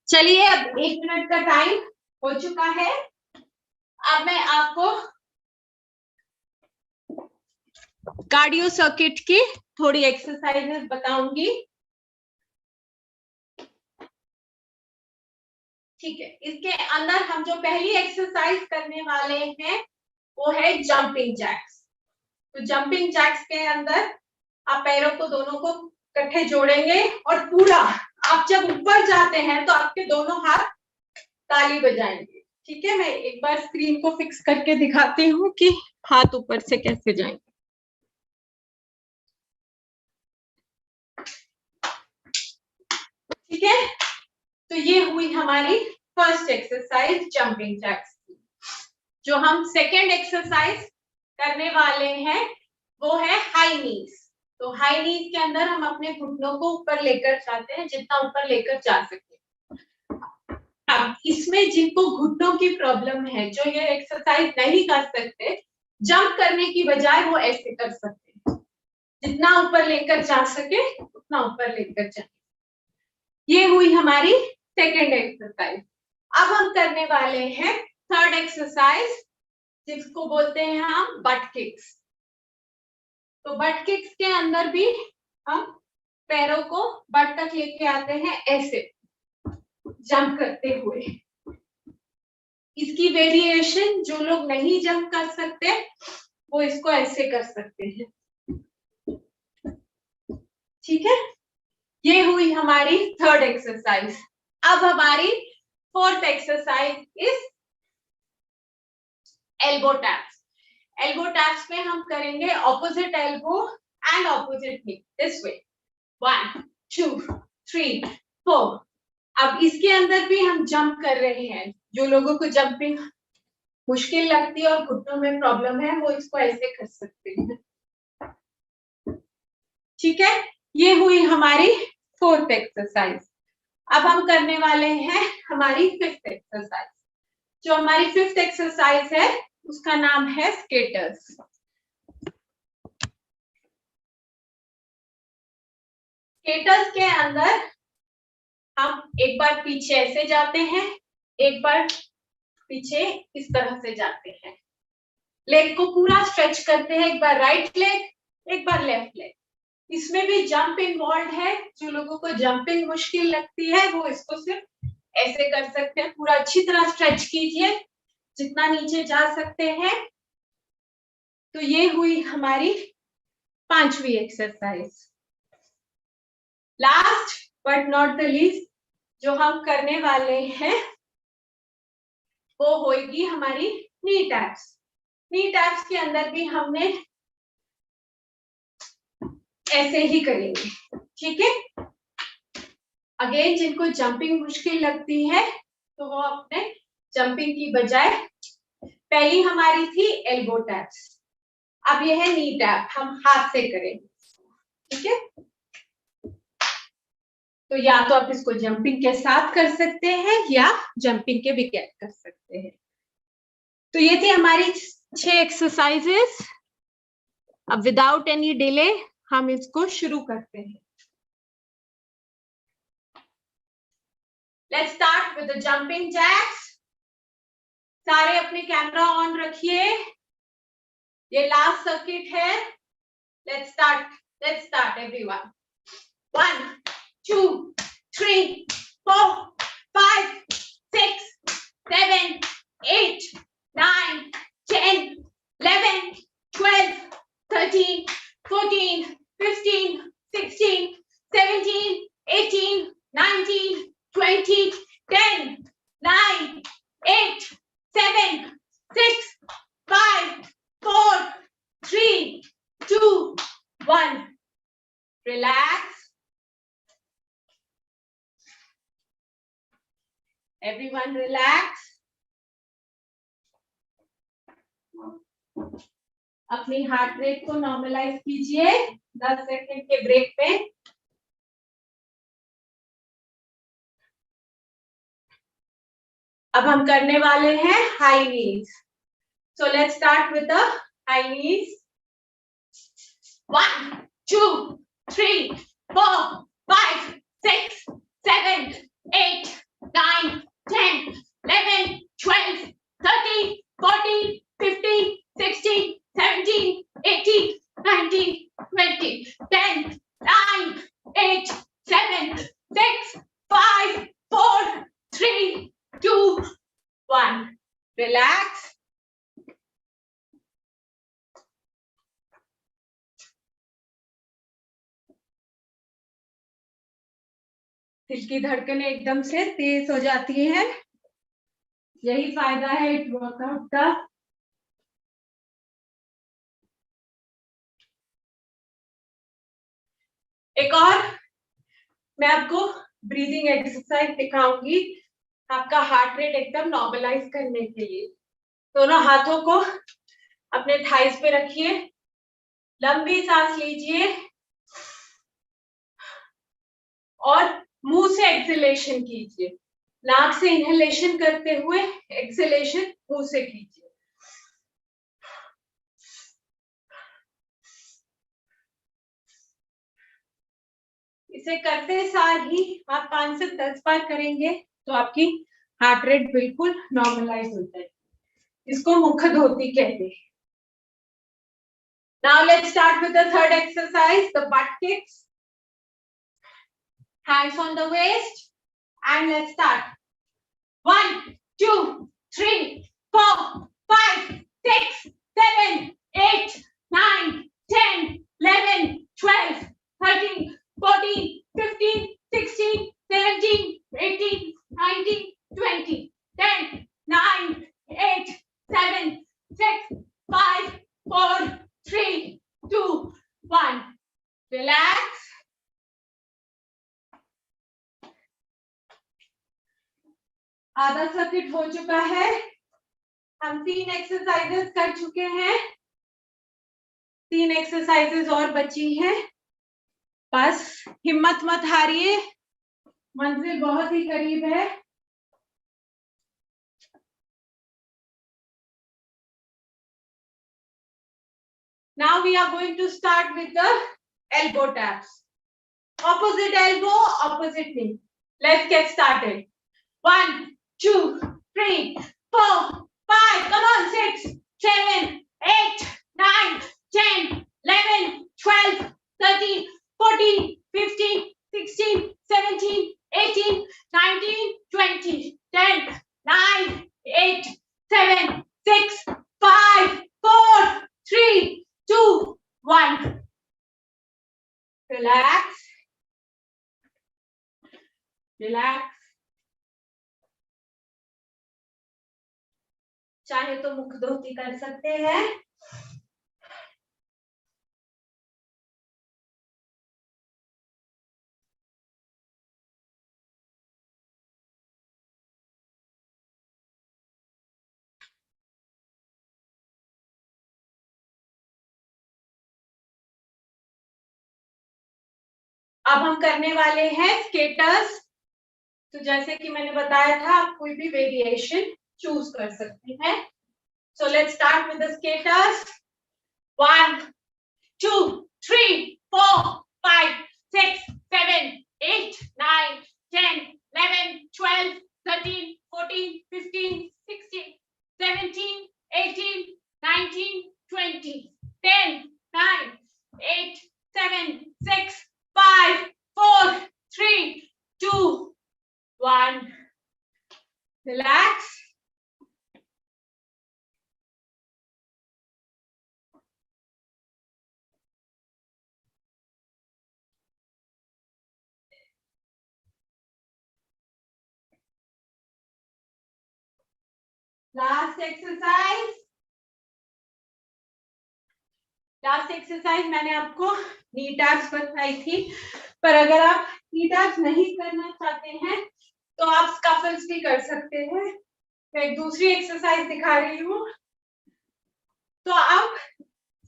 चलिए, अब 1 मिनट का टाइम हो चुका है। अब मैं आपको कार्डियो सर्किट की थोड़ी एक्सरसाइजेस बताऊंगी। ठीक है, इसके अंदर हम जो पहली एक्सरसाइज करने वाले हैं वो है जंपिंग जैक्स। तो जंपिंग जैक्स के अंदर आप पैरों को दोनों को इकट्ठे जोड़ेंगे और पूरा आप जब ऊपर जाते हैं तो आपके दोनों हाथ ताली बजाएंगे। ठीक है, मैं एक बार स्क्रीन को फिक्स करके दिखाती हूँ कि हाथ ऊपर से कैसे जाएंगे। ठीक है, तो ये हुई हमारी फर्स्ट एक्सरसाइज जंपिंग जैक्स की। जो हम सेकेंड एक्सरसाइज करने वाले हैं वो है हाई नीज। तो हाई नीज के अंदर हम अपने घुटनों को ऊपर लेकर जाते हैं, जितना ऊपर लेकर जा सके। अब इसमें जिनको घुटनों की प्रॉब्लम है, जो ये एक्सरसाइज नहीं कर सकते, जंप करने की बजाय वो ऐसे कर सकते हैं, जितना ऊपर लेकर जा सके उतना ऊपर लेकर जाए। ये हुई हमारी सेकेंड एक्सरसाइज। अब हम करने वाले हैं थर्ड एक्सरसाइज, जिसको बोलते हैं हम बट किक्स। तो बट किक्स के अंदर भी हम पैरों को बट तक लेके आते हैं, ऐसे जंप करते हुए। इसकी वेरिएशन जो लोग नहीं जंप कर सकते वो इसको ऐसे कर सकते हैं। ठीक है, ये हुई हमारी थर्ड एक्सरसाइज। अब हमारी fourth exercise is elbow taps. Elbow taps में हम करेंगे opposite elbow and opposite knee, this way, 1 2 3 4। अब इसके अंदर भी हम जंप कर रहे हैं। जो लोगों को जंपिंग मुश्किल लगती है और घुटनों में प्रॉब्लम है, वो इसको ऐसे कर सकते हैं। ठीक है, ये हुई हमारी फोर्थ एक्सरसाइज। अब हम करने वाले हैं हमारी फिफ्थ एक्सरसाइज। जो हमारी फिफ्थ एक्सरसाइज है उसका नाम है स्केटर्स। स्केटर्स के अंदर हम एक बार पीछे ऐसे जाते हैं, एक बार पीछे इस तरह से जाते हैं, लेग को पूरा स्ट्रेच करते हैं, एक बार राइट लेग, एक बार लेफ्ट लेग। इसमें भी जंप इन्वॉल्व है। जो लोगों को जंपिंग मुश्किल लगती है वो इसको सिर्फ ऐसे कर सकते हैं। पूरा अच्छी तरह स्ट्रेच कीजिए, जितना नीचे जा सकते हैं। तो ये हुई हमारी 5वीं exercise, last but not the least जो हम करने वाले हैं वो होगी हमारी नी टैप्स। नी टैप्स के अंदर भी हमने ऐसे ही करेंगे, ठीक है। अगेन जिनको जंपिंग मुश्किल लगती है तो वो अपने जंपिंग की बजाय, पहली हमारी थी एल्बो टैप्स, अब ये है नी टैप, हम हाथ से करेंगे, ठीक है। तो या तो आप इसको जंपिंग के साथ कर सकते हैं या जंपिंग के बगैर कर सकते हैं। तो ये थी हमारी 6 एक्सरसाइजेस। अब विदाउट एनी डिले हम इसको शुरू करते हैं। Let's start with the jumping jacks. सारे अपने कैमरा ऑन रखिए, ये लास्ट सर्किट है। Let's start everyone. 1 2 3 4 5 6 7 8 9 10 11 12 13 14 15 16 17 18 19 20 10 9 8 7 6 5 4 3 2 1. Relax. Everyone relax. अपनी हार्ट रेट को नॉर्मलाइज कीजिए 10 सेकंड के ब्रेक पे। अब हम करने वाले हैं high knees. So let's start with the high knees. 1 2 3 4 5 6 7 8 9 10 11 12 13 14 15 16 17 18 19 20 10 9 8 7 6 5 4 3 2 1. Relax. दिल की धड़कनें एकदम से तेज हो जाती है, यही फायदा है इस वर्कआउट का। एक और मैं आपको ब्रीदिंग एक्सरसाइज दिखाऊंगी आपका हार्ट रेट एकदम नॉर्मलाइज करने के लिए। दोनों हाथों को अपने थाइस पे रखिए, लंबी सांस लीजिए और मुंह से एक्सहेलेशन कीजिए। नाक से इनहेलेशन करते हुए एक्सहेलेशन मुंह से कीजिए। इसे करते सार ही आप 5 से 10 बार करेंगे तो आपकी हार्ट रेट बिल्कुल नॉर्मलाइज हो जाएगी। इसको मुखधोती कहते हैं। Now let's start with the third exercise, the butt kicks. Hands on the waist and let's start. 1 2 3 4 5 6 7 8 9 10 11 12 13 14 15 16 17 18 19 20 10 9 8 7 6 5 4 3 2 1. Relax. आधा सर्किट हो चुका है। हम 3 एक्सरसाइजेस कर चुके हैं, 3 एक्सरसाइजेस और बची हैं। बस हिम्मत मत हारिए, मंजिल बहुत ही करीब है। Now we are going to start with the elbow taps. Opposite elbow, opposite knee. Let's get started. 1 2 3 4 5, come on, 6 7 8 9 10 11 12 13 14 15 16 17 18 19 20 10 9 8 7 6 5 4 3 2 1. Relax. Relax. चाहे तो मुख धोती कर सकते हैं। अब हम करने वाले हैं स्केटर्स। तो जैसे कि मैंने बताया था, आप कोई भी वेरिएशन चूज कर सकते हैं। So let's start with the skaters. 1 2 3 4 5 6 7 8 9 10 11 12 13 14 15 16 17 18 19 20 10 9 8 7 6 5 4 3 2 1. Relax. Last exercise. Last exercise मैंने आपको नी टैप्स बताई थी, पर अगर आप नी टैप्स नहीं करना चाहते हैं तो आप स्कफल्स भी कर सकते हैं। मैं एक दूसरी एक्सरसाइज दिखा रही हूँ। तो आप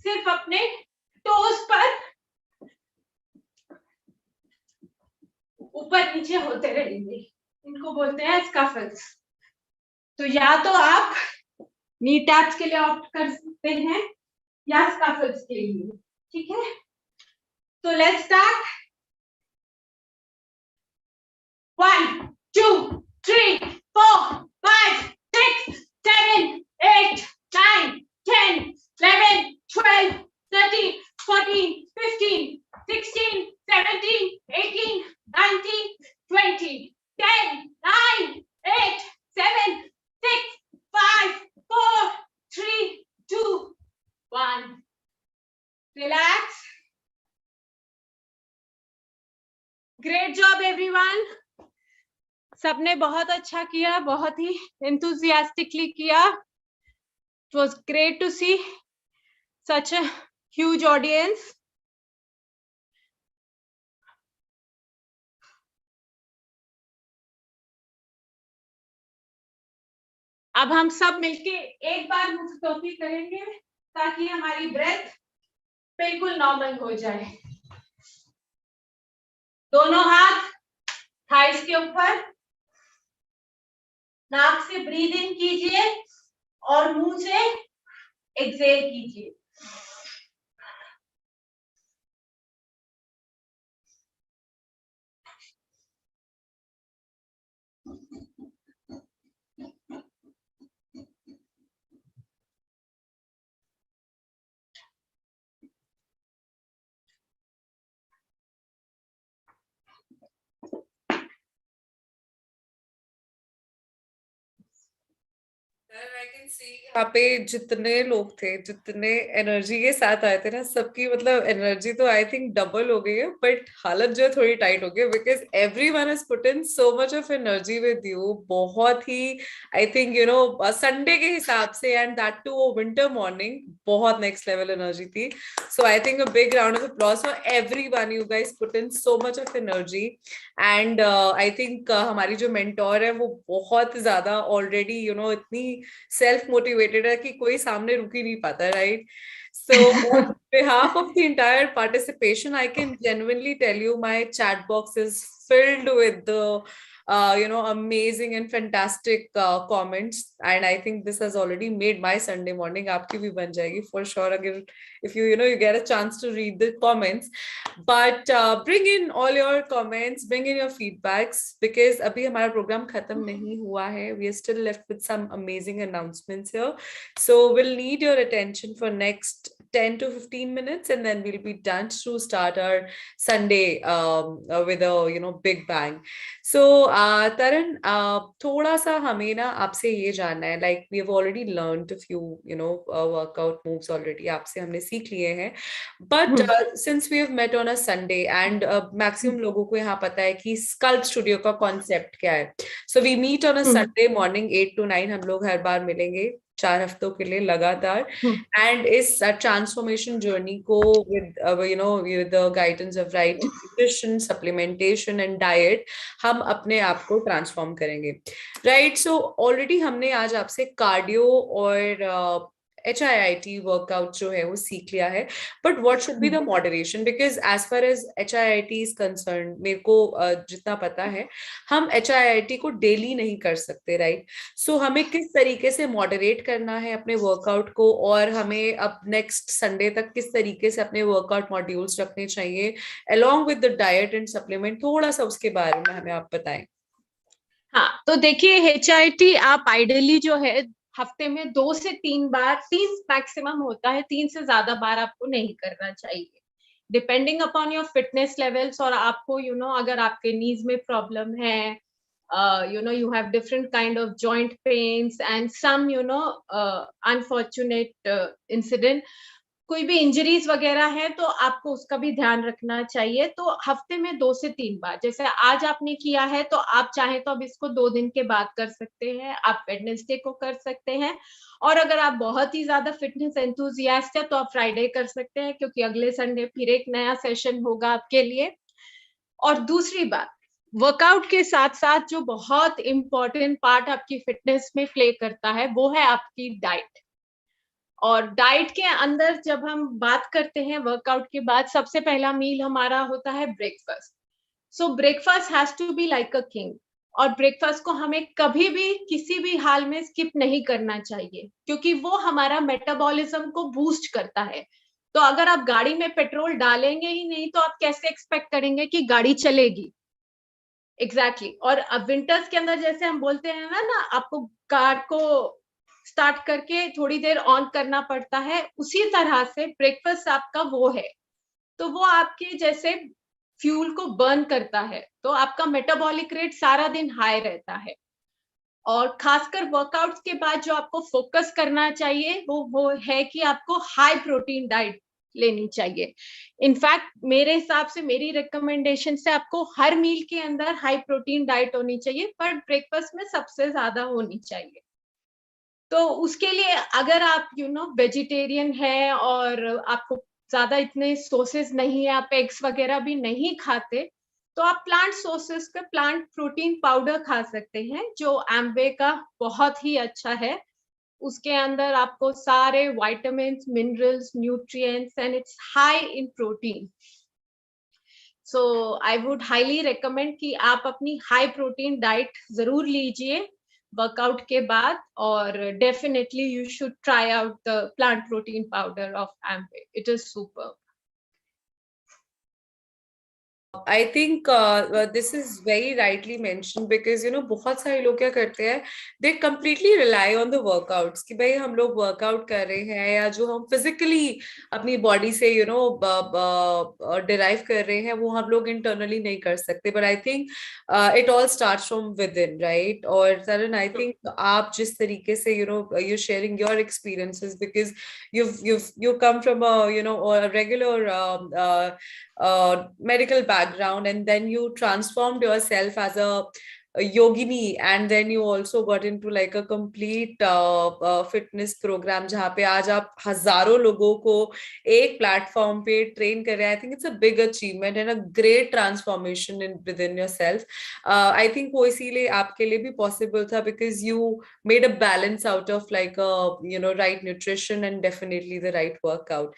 सिर्फ अपने टोज पर ऊपर नीचे होते रहेंगे, इनको बोलते हैं स्कफल्स। तो या तो आप नी टैप्स के लिए ऑप्ट कर सकते हैं या स्कफल्स के लिए, ठीक है। तो let's start. 1 2 3 4 5 6 7 8 9 10 11 12 13 14 15 16 17 18 19 20 10 9 8 7 6 5 4 3 2 1. Relax. Great job everyone. सबने बहुत अच्छा किया, बहुत ही enthusiastically किया. It was great to see such a huge audience. अब हम सब मिलके एक बार मुख टोपी करेंगे ताकि हमारी ब्रेथ बिल्कुल नॉर्मल हो जाए। दोनों हाथ थाइस के ऊपर, नाक से ब्रीद इन कीजिए और मुंह से एक्सहेल कीजिए। यहाँ पे जितने लोग थे, जितने एनर्जी के साथ आए थे ना, सबकी मतलब एनर्जी तो आई थिंक डबल हो गई है, बट हालत जो है थोड़ी टाइट हो गई, because everyone has put in so much of energy with you. बहुत ही आई थिंक संडे के हिसाब से, and that too winter morning, बहुत नेक्स्ट लेवल एनर्जी थी। So I think a big round of applause for everyone. You guys put in so much of energy, and I think हमारी जो mentor है वो बहुत ज्यादा ऑलरेडी इतनी self motivated है कि कोई सामने रुक ही नहीं पाता, right? So on behalf of the entire participation, I can genuinely tell you my chat box is filled with the amazing and fantastic comments, and I think this has already made my Sunday morning. आपकी भी बन जाएगी for sure अगर if you get a chance to read the comments. But bring in all your comments, bring in your feedbacks, because अभी हमारा programme खत्म नहीं हुआ है. We are still left with some amazing announcements here, so we'll need your attention for next 10 to 15 minutes, and then we'll be done to start our Sunday with a big bang. So Taran, थोड़ा सा हमें ना आपसे ये जानना है, like we have already learned a few workout moves already, आपसे हमने सीख लिए हैं, but since we have met on a Sunday and maximum लोगों को यहाँ पता है कि स्कल्प स्टूडियो का कॉन्सेप्ट क्या है, so we meet on a Sunday morning 8 to 9, हम लोग हर बार मिलेंगे 4 हफ्तों के लिए लगातार, एंड इस ट्रांसफॉर्मेशन जर्नी को with the guidance of right nutrition, supplementation and diet हम अपने आप को ट्रांसफॉर्म करेंगे, राइट? सो ऑलरेडी हमने आज आपसे कार्डियो और HIIT वर्कआउट जो है वो सीख लिया है, but what should be the moderation? Because as far as HIIT is concern, मेरे को जितना पता है हम HIIT को डेली नहीं कर सकते, राइट? सो हमें किस तरीके से मॉडरेट करना है अपने वर्कआउट को, और हमें अब नेक्स्ट संडे तक किस तरीके से अपने वर्कआउट मॉड्यूल्स रखने चाहिए along with the diet and supplement, थोड़ा सा उसके बारे में हमें आप बताएं। हाँ, तो देखिए HIIT आप आइडियली जो है हफ्ते में 2 से 3 बार, 3 मैक्सिमम होता है, 3 से ज्यादा बार आपको नहीं करना चाहिए, depending upon your fitness levels. और आपको अगर आपके नीज में प्रॉब्लम है, you have different kind of joint pains and some unfortunate incident, कोई भी इंजरीज वगैरह है तो आपको उसका भी ध्यान रखना चाहिए। तो हफ्ते में 2 से 3 बार, जैसे आज आपने किया है तो आप चाहे तो अब इसको 2 दिन के बाद कर सकते हैं, आप वेडनेसडे को कर सकते हैं, और अगर आप बहुत ही ज्यादा फिटनेस एंथुजियास्ट है तो आप फ्राइडे कर सकते हैं, क्योंकि अगले संडे फिर एक नया सेशन होगा आपके लिए। और दूसरी बात, वर्कआउट के साथ साथ जो बहुत इंपॉर्टेंट पार्ट आपकी फिटनेस में प्ले करता है वो है आपकी डाइट। और डाइट के अंदर जब हम बात करते हैं वर्कआउट के बाद, सबसे पहला मील हमारा होता है breakfast. So breakfast has to be like a king, और ब्रेकफास्ट को हमें कभी भी किसी भी हाल में स्किप नहीं करना चाहिए, क्योंकि वो हमारा मेटाबॉलिज्म को बूस्ट करता है। तो अगर आप गाड़ी में पेट्रोल डालेंगे ही नहीं तो आप कैसे एक्सपेक्ट करेंगे कि गाड़ी चलेगी? एग्जैक्टली। और अब विंटर्स के अंदर जैसे हम बोलते हैं ना आपको कार को स्टार्ट करके थोड़ी देर ऑन करना पड़ता है, उसी तरह से ब्रेकफास्ट आपका वो है, तो वो आपके जैसे फ्यूल को बर्न करता है, तो आपका मेटाबॉलिक रेट सारा दिन हाई रहता है। और खासकर वर्कआउट्स के बाद जो आपको फोकस करना चाहिए वो है कि आपको हाई प्रोटीन डाइट लेनी चाहिए। इनफैक्ट मेरे हिसाब से, मेरी रिकमेंडेशन से आपको हर मील के अंदर हाई प्रोटीन डाइट होनी चाहिए, पर ब्रेकफास्ट में सबसे ज्यादा होनी चाहिए। तो उसके लिए अगर आप वेजिटेरियन है और आपको ज्यादा इतने सोर्सेज नहीं है, आप एग्स वगैरह भी नहीं खाते, तो आप प्लांट सोर्सेज का प्लांट प्रोटीन पाउडर खा सकते हैं, जो एम्वे का बहुत ही अच्छा है। उसके अंदर आपको सारे vitamin, minerals, nutrients and it's high in protein. So I would highly recommend कि आप अपनी हाई प्रोटीन डाइट जरूर लीजिए वर्कआउट के बाद, और definitely you should try out the plant protein powder of Amway, it is super. I think this is very rightly mentioned because बहुत सारे लोग क्या करते हैं, they completely rely on the workouts कि भाई हम लोग वर्कआउट कर रहे हैं, या जो हम फिजिकली अपनी बॉडी से डिराइव कर रहे हैं वो हम लोग इंटरनली नहीं कर सकते, but I think it all starts from with in, right? और तरन, आई थिंक आप जिस तरीके से you're sharing your experiences because you come from a regular medical background, and then you transformed yourself as a yogini, and then you also got into like a complete fitness program जहाँ पे आज आप हजारों लोगों को एक platform पे train कर रहे हैं। I think it's a big achievement and a great transformation within yourself. I think वो इसीलिए आपके लिए भी possible था because you made a balance out of like a right nutrition and definitely the right workout.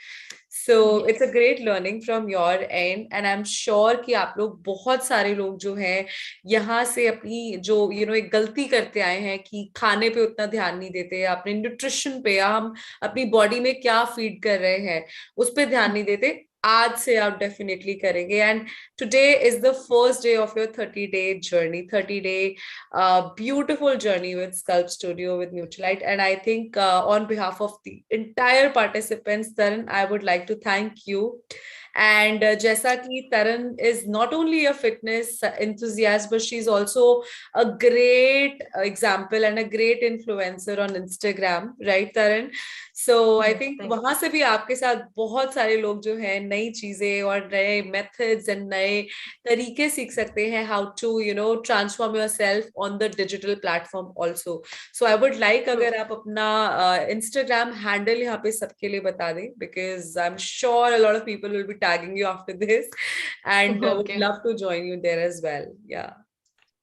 So it's a great learning from your end, and I'm sure कि आप लोग बहुत सारे लोग जो हैं यहाँ से अपनी जो एक गलती करते आए हैं कि खाने पे उतना ध्यान नहीं देते, अपने न्यूट्रिशन पे, या हम अपनी बॉडी में क्या फीड कर रहे हैं उस पे ध्यान नहीं देते, आज से आप डेफिनेटली करेंगे. And today is the first day of your 30-day journey, 30-day beautiful journey with Sculpt Studio with Nutrilite. And I think on behalf of the entire participants, Taran, I would like to thank you. And जैसा कि Taran is not only a fitness enthusiast, but she's also a great example and a great influencer on Instagram, right, Taran? So I think वहां से भी आपके साथ बहुत सारे लोग जो है नई चीजें और नए methods and नए तरीके सीख सकते हैं, how to transform yourself on the digital platform also. So I would like अगर आप अपना Instagram handle यहाँ पे सबके लिए बता दें, because I'm sure a lot of people will be tagging you after this and would love to join you there as well. Yeah.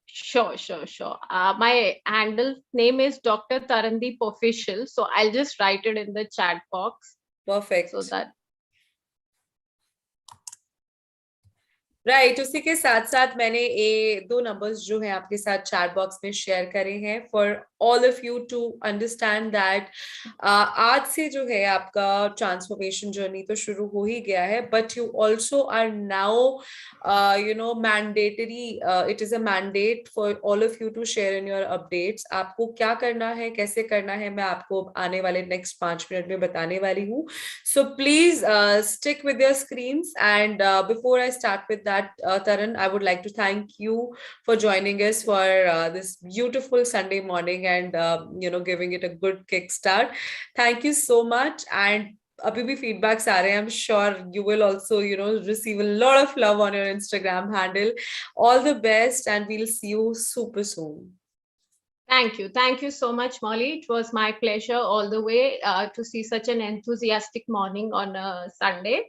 Sure. My handle name is Dr. Tarandeep Official. So I'll just write it in the chat box. Perfect. So that. Right उसी के साथ साथ मैंने ये 2 numbers जो है आपके साथ चैट बॉक्स में शेयर करे हैं for all of you to understand that आज से जो है आपका ट्रांसफॉर्मेशन जर्नी तो शुरू हो ही गया है, but you also are now mandatory, it is a mandate for all of you to share in your updates. आपको क्या करना है, कैसे करना है, मैं आपको आने वाले नेक्स्ट 5 मिनट में बताने वाली हूँ. So please stick with your screens. And before I start with Taran, I would like to thank you for joining us for this beautiful Sunday morning and giving it a good kickstart. Thank you so much. And अभी भी feedbacks आ रहे हैं. I'm sure you will also receive a lot of love on your Instagram handle. All the best and we'll see you super soon. Thank you so much, Molly. It was my pleasure all the way to see such an enthusiastic morning on a Sunday.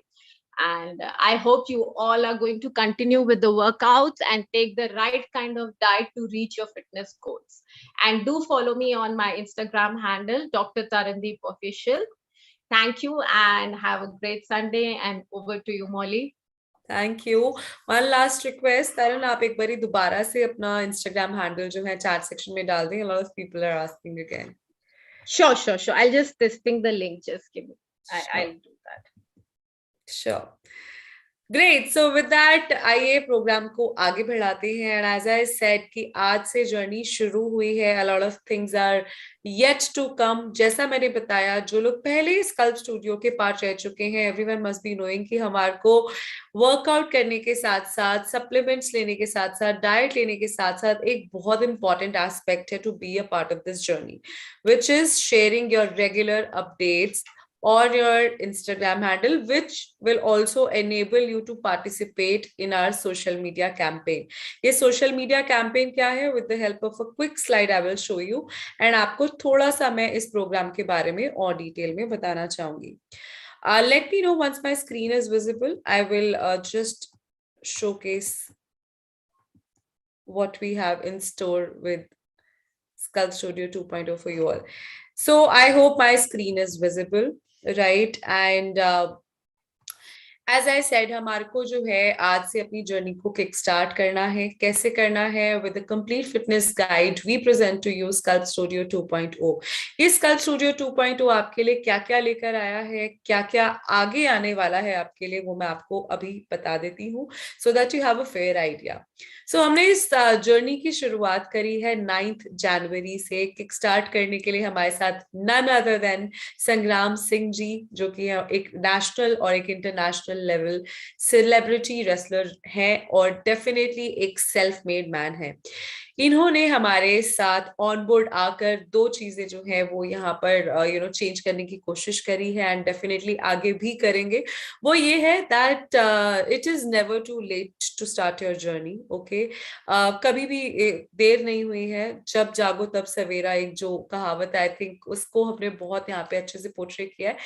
And I hope you all are going to continue with the workouts and take the right kind of diet to reach your fitness goals. And do follow me on my Instagram handle, Dr. Tarandeep Official. Thank you and have a great Sunday. And over to you, Molly. Thank you. One last request, Taran, आप एक बारी दोबारा से अपना Instagram handle जो है chat section में डाल दें. A lot of people are asking again. Sure. I'll just testing the link. Just give me. I'll do that. Sure. Great. So with that, आइए प्रोग्राम को आगे बढ़ाते हैं. And as I said कि आज से जर्नी शुरू हुई है. A lot of things are yet to come. जैसा मैंने बताया, जो लोग पहले स्कल्प स्टूडियो के पार्ट रह चुके हैं, everyone must be knowing कि हमारे को वर्कआउट करने के साथ साथ, सप्लीमेंट्स लेने के साथ साथ, डाइट लेने के साथ साथ एक बहुत इंपॉर्टेंट एस्पेक्ट है to be a part of this journey, which is sharing your regular updates or your Instagram handle, which will also enable you to participate in our social media campaign. ये social media campaign क्या है? With the help of a quick slide, I will show you. And आपको थोड़ा सा मैं इस programme के बारे में और डिटेल में बताना चाहूंगी. Let me know once my screen is visible. I will just showcase what we have in store with Sculpt Studio 2.0 for you all. So I hope my screen is visible. Right. And as I said, हमारे को जो है आज से अपनी journey को kick start करना है. कैसे करना है? With a complete fitness guide, we present to you Sculpt Studio 2.0. ये Sculpt Studio 2.0 आपके लिए क्या क्या लेकर आया है, क्या क्या आगे आने वाला है आपके लिए, वो मैं आपको अभी बता देती हूँ, so that you have a fair idea. So हमने इस जर्नी की शुरुआत करी है 9th जनवरी से. किक स्टार्ट करने के लिए हमारे साथ none other than संग्राम सिंह जी, जो कि एक नेशनल और एक इंटरनेशनल लेवल सेलिब्रिटी रेसलर हैं और डेफिनेटली एक सेल्फ मेड मैन है. इन्होंने हमारे साथ ऑन बोर्ड आकर 2 चीजें जो है वो यहाँ पर चेंज करने की कोशिश करी है एंड डेफिनेटली आगे भी करेंगे. वो ये है that it is never too late to start your journey. Okay, कभी भी देर नहीं हुई है. जब जागो तब सवेरा, एक जो कहावत, आई थिंक उसको हमने बहुत यहाँ पे अच्छे से पोर्ट्रे किया है.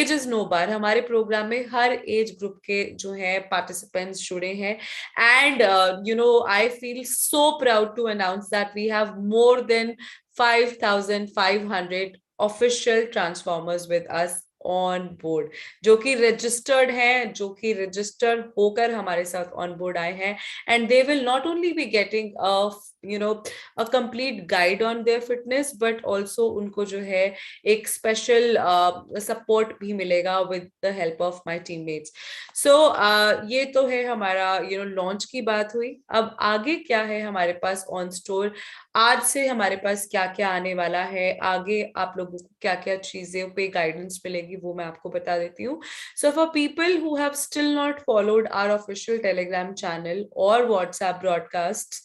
एज इज नो बार. हमारे प्रोग्राम में हर एज ग्रुप के जो है पार्टिसिपेंट्स जुड़े हैं and I feel so proud to announce that we have more than 5,500 official transformers with us on board, जो कि registered हैं, जो कि registered होकर हमारे साथ on board आए हैं. And they will not only be getting a uh complete guide on their fitness, but also उनको जो है एक स्पेशल सपोर्ट भी मिलेगा with the help of my teammates. So ये तो है हमारा लॉन्च की बात हुई. अब आगे क्या है हमारे पास ऑन स्टोर, आज से हमारे पास क्या क्या आने वाला है, आगे आप लोगों को क्या क्या चीजें पे गाइडेंस मिलेगी, वो मैं आपको बता देती हूँ. So for people who have still not followed our official Telegram channel or WhatsApp broadcasts,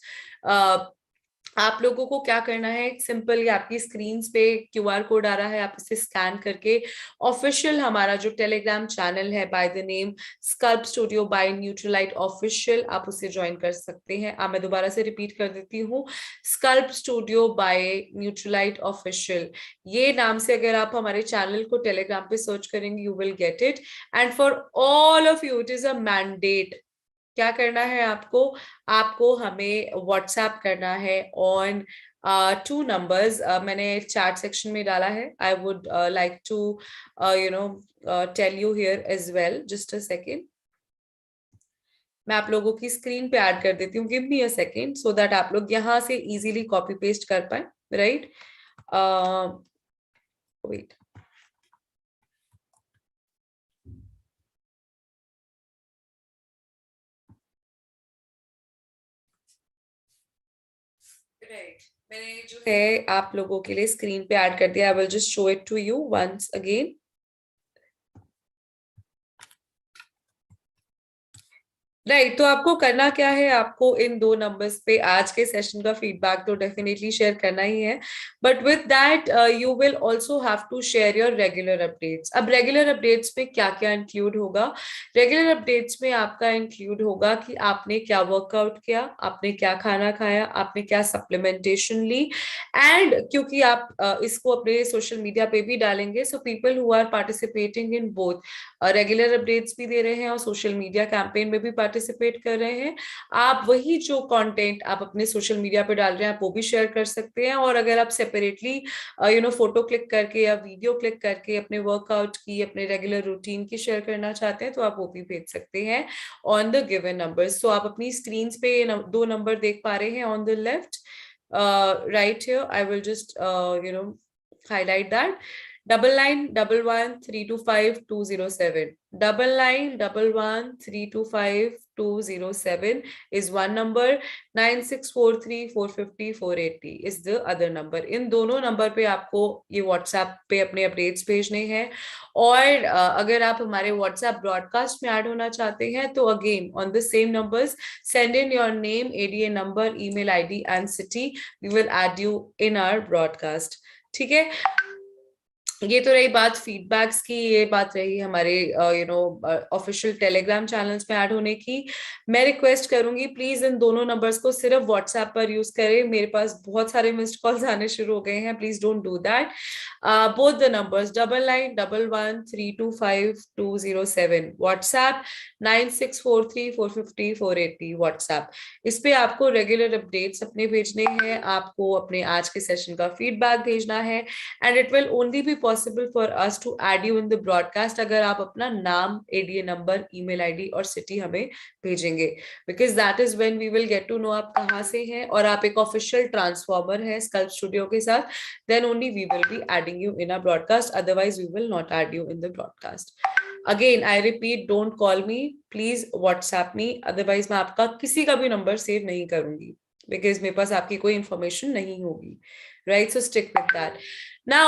आप लोगों को क्या करना है, सिंपल, ये आपकी स्क्रीन पे क्यूआर कोड आ रहा है, आप इसे स्कैन करके ऑफिशियल हमारा जो टेलीग्राम चैनल है by the name scalp studio by Nutrilite official, आप उसे ज्वाइन कर सकते हैं. मैं दोबारा से रिपीट कर देती हूँ, scalp studio by Nutrilite official, ये नाम से अगर आप हमारे चैनल को टेलीग्राम पे सर्च करेंगे you will get it. And for all of you it is a mandate, क्या करना है आपको, आपको हमें व्हाट्सएप करना है ऑन 2 नंबर्स, मैंने चैट सेक्शन में डाला है. I would like to tell you here as well, just a second. मैं आप लोगों की स्क्रीन पे ऐड कर देती हूँ, give me a second, so that आप लोग यहाँ से इजीली कॉपी पेस्ट कर पाए, राइट. वेट, राइट, मैंने जो है आप लोगों के लिए स्क्रीन पे ऐड कर दिया. I will just show it to you once again. Right, तो आपको करना क्या है, आपको इन 2 नंबर्स पे आज के सेशन का फीडबैक तो डेफिनेटली शेयर करना ही है, but with that you will also have to share your regular updates. अब रेगुलर अपडेट्स में क्या क्या इंक्लूड होगा, रेगुलर अपडेट्स में आपका इंक्लूड होगा कि आपने क्या वर्कआउट किया, आपने क्या खाना खाया, आपने क्या सप्लीमेंटेशन ली. एंड क्योंकि आप इसको अपने सोशल मीडिया पे भी डालेंगे, so people who are participating in both, regular updates भी दे रहे हैं और सोशल मीडिया कैंपेन में भी पार्टिसिपेट कर रहे हैं, आप वही जो कंटेंट आप अपने सोशल मीडिया पे डाल रहे हैं आप वो भी शेयर कर सकते हैं. और अगर आप सेपरेटली फोटो क्लिक करके या वीडियो क्लिक करके अपने वर्कआउट की, अपने रेगुलर रूटीन की शेयर करना चाहते हैं तो आप वो भी भेज सकते हैं ऑन द गिवन नंबर्स. तो आप अपनी स्क्रीन पे 2 नंबर देख पा रहे हैं on the left, right here. I will just highlight that: 9911325207. 9911325207 is one number. 9643450480 is the other number. इन दोनों नंबर पे आपको ये व्हाट्सएप पे अपने अपडेट्स भेजने हैं. और अगर आप हमारे व्हाट्सएप ब्रॉडकास्ट में ऐड होना चाहते हैं तो again on the same numbers send in your name, ADA number, email ID and city. We will add you in our broadcast. ठीक है, ये तो रही बात फीडबैक्स की, ये बात रही हमारे ऑफिशियल टेलीग्राम चैनल्स में ऐड होने की. मैं रिक्वेस्ट करूंगी प्लीज इन दोनों नंबर्स को सिर्फ व्हाट्सएप पर यूज करें. मेरे पास बहुत सारे मिस्ड कॉल्स आने शुरू हो गए हैं, please don't do that. Both the numbers 9911325207 WhatsApp, 9643450480 WhatsApp. इस पे आपको रेगुलर अपडेट्स अपने भेजने हैं, आपको अपने आज के सेशन का फीडबैक भेजना है. And it will only be possible for us to add you in the broadcast अगर आप अपना नाम, एडीए नंबर, ईमेल आईडी और सिटी हमें भेजेंगे, because that is when we will get to know आप कहाँ से हैं और आप एक ऑफिशियल ट्रांसफॉर्मर है स्कल्प स्टूडियो के साथ. Then only we will be adding you in our broadcast, otherwise we will not add you in the broadcast. Again I repeat, don't call me, please WhatsApp me, otherwise मैं आपका किसी का भी number save नहीं करूंगी because मेरे पास आपकी कोई इंफॉर्मेशन नहीं होगी, right? So stick with that. Now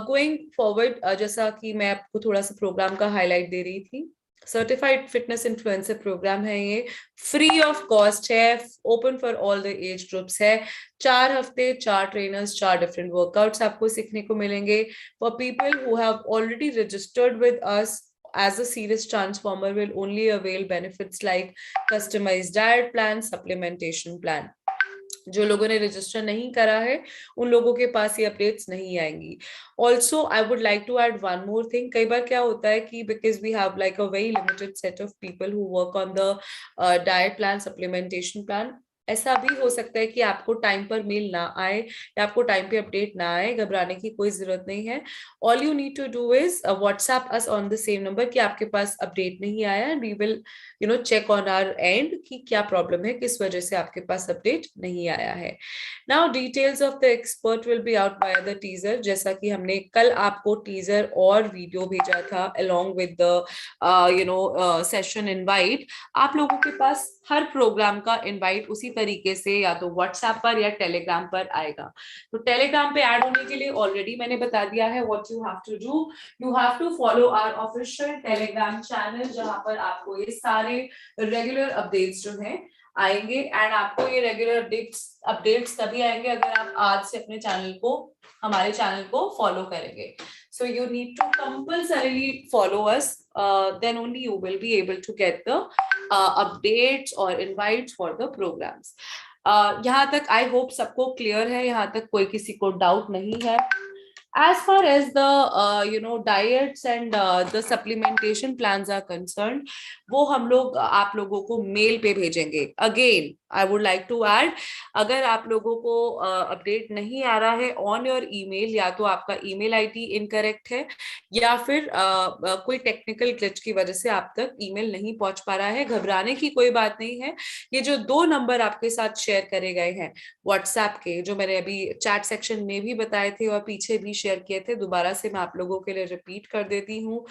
going forward, जैसा कि मैं आपको थोड़ा सा प्रोग्राम का हाईलाइट दे रही थी, सर्टिफाइड फिटनेस इन्फ्लुएंसर प्रोग्राम है, ये फ्री ऑफ कॉस्ट है, open for all the age groups है. 4 हफ्ते, 4 ट्रेनर्स, 4 डिफरेंट वर्कआउट्स आपको सीखने को मिलेंगे. For people who have already registered with us as a serious transformer will only avail benefits like customized diet plan, supplementation plan. जो लोगों ने register नहीं करा है उन लोगों के पास ये अपडेट्स नहीं आएंगी. Also I would like to add one more thing. कई बार क्या होता है कि because we have like a very limited set of people who work on the diet plan, supplementation plan, ऐसा भी हो सकता है कि आपको टाइम पर मेल ना आए या आपको टाइम पे अपडेट ना आए, घबराने की कोई जरूरत नहीं है। All you need to do is WhatsApp us on the same number कि आपके पास अपडेट नहीं आया, and we will check on our end कि क्या प्रॉब्लम है, किस वजह से आपके पास अपडेट नहीं आया है। Now details of the expert will be out by the teaser. जैसा कि हमने कल आपको टीजर और वीडियो भेजा था along with the session invite, आप लोगों के पास हर प्रोग्राम का इनवाइट उसी तरीके से या तो व्हाट्सएप पर या टेलीग्राम पर आएगा। तो टेलीग्राम पे ऐड होने के लिए ऑलरेडी मैंने बता दिया है what you have to do. You have to follow our official Telegram channel, जहां पर आपको ये सारे रेगुलर अपडेट्स जो हैं आएंगे। एंड आपको ये रेगुलर अपडेट्स तभी आएंगे अगर आप आज से अपने हमारे चैनल को फॉलो करेंगे। So you need to compulsorily follow us, then only you will be able to get the updates or invites for the programs. यहाँ तक I hope सबको क्लियर है, यहाँ तक कोई किसी को डाउट नहीं है। As far as the diets and the supplementation plans are concerned, वो हम लोग आप लोगों को मेल पे भेजेंगे। Again I would like to add, अगर आप लोगों को अपडेट नहीं आ रहा है ऑन योर ईमेल, या तो आपका ईमेल आईडी इनकरेक्ट है या फिर कोई टेक्निकल ग्लिच की वजह से आप तक ईमेल नहीं पहुंच पा रहा है, घबराने की कोई बात नहीं है। ये जो 2 नंबर आपके साथ शेयर करे गए हैं व्हाट्सएप के, जो मैंने अभी चैट सेक्शन में भी बताए थे और पीछे भी शेयर किए थे, दोबारा से मैं आप लोगों के लिए रिपीट कर देती हूँ।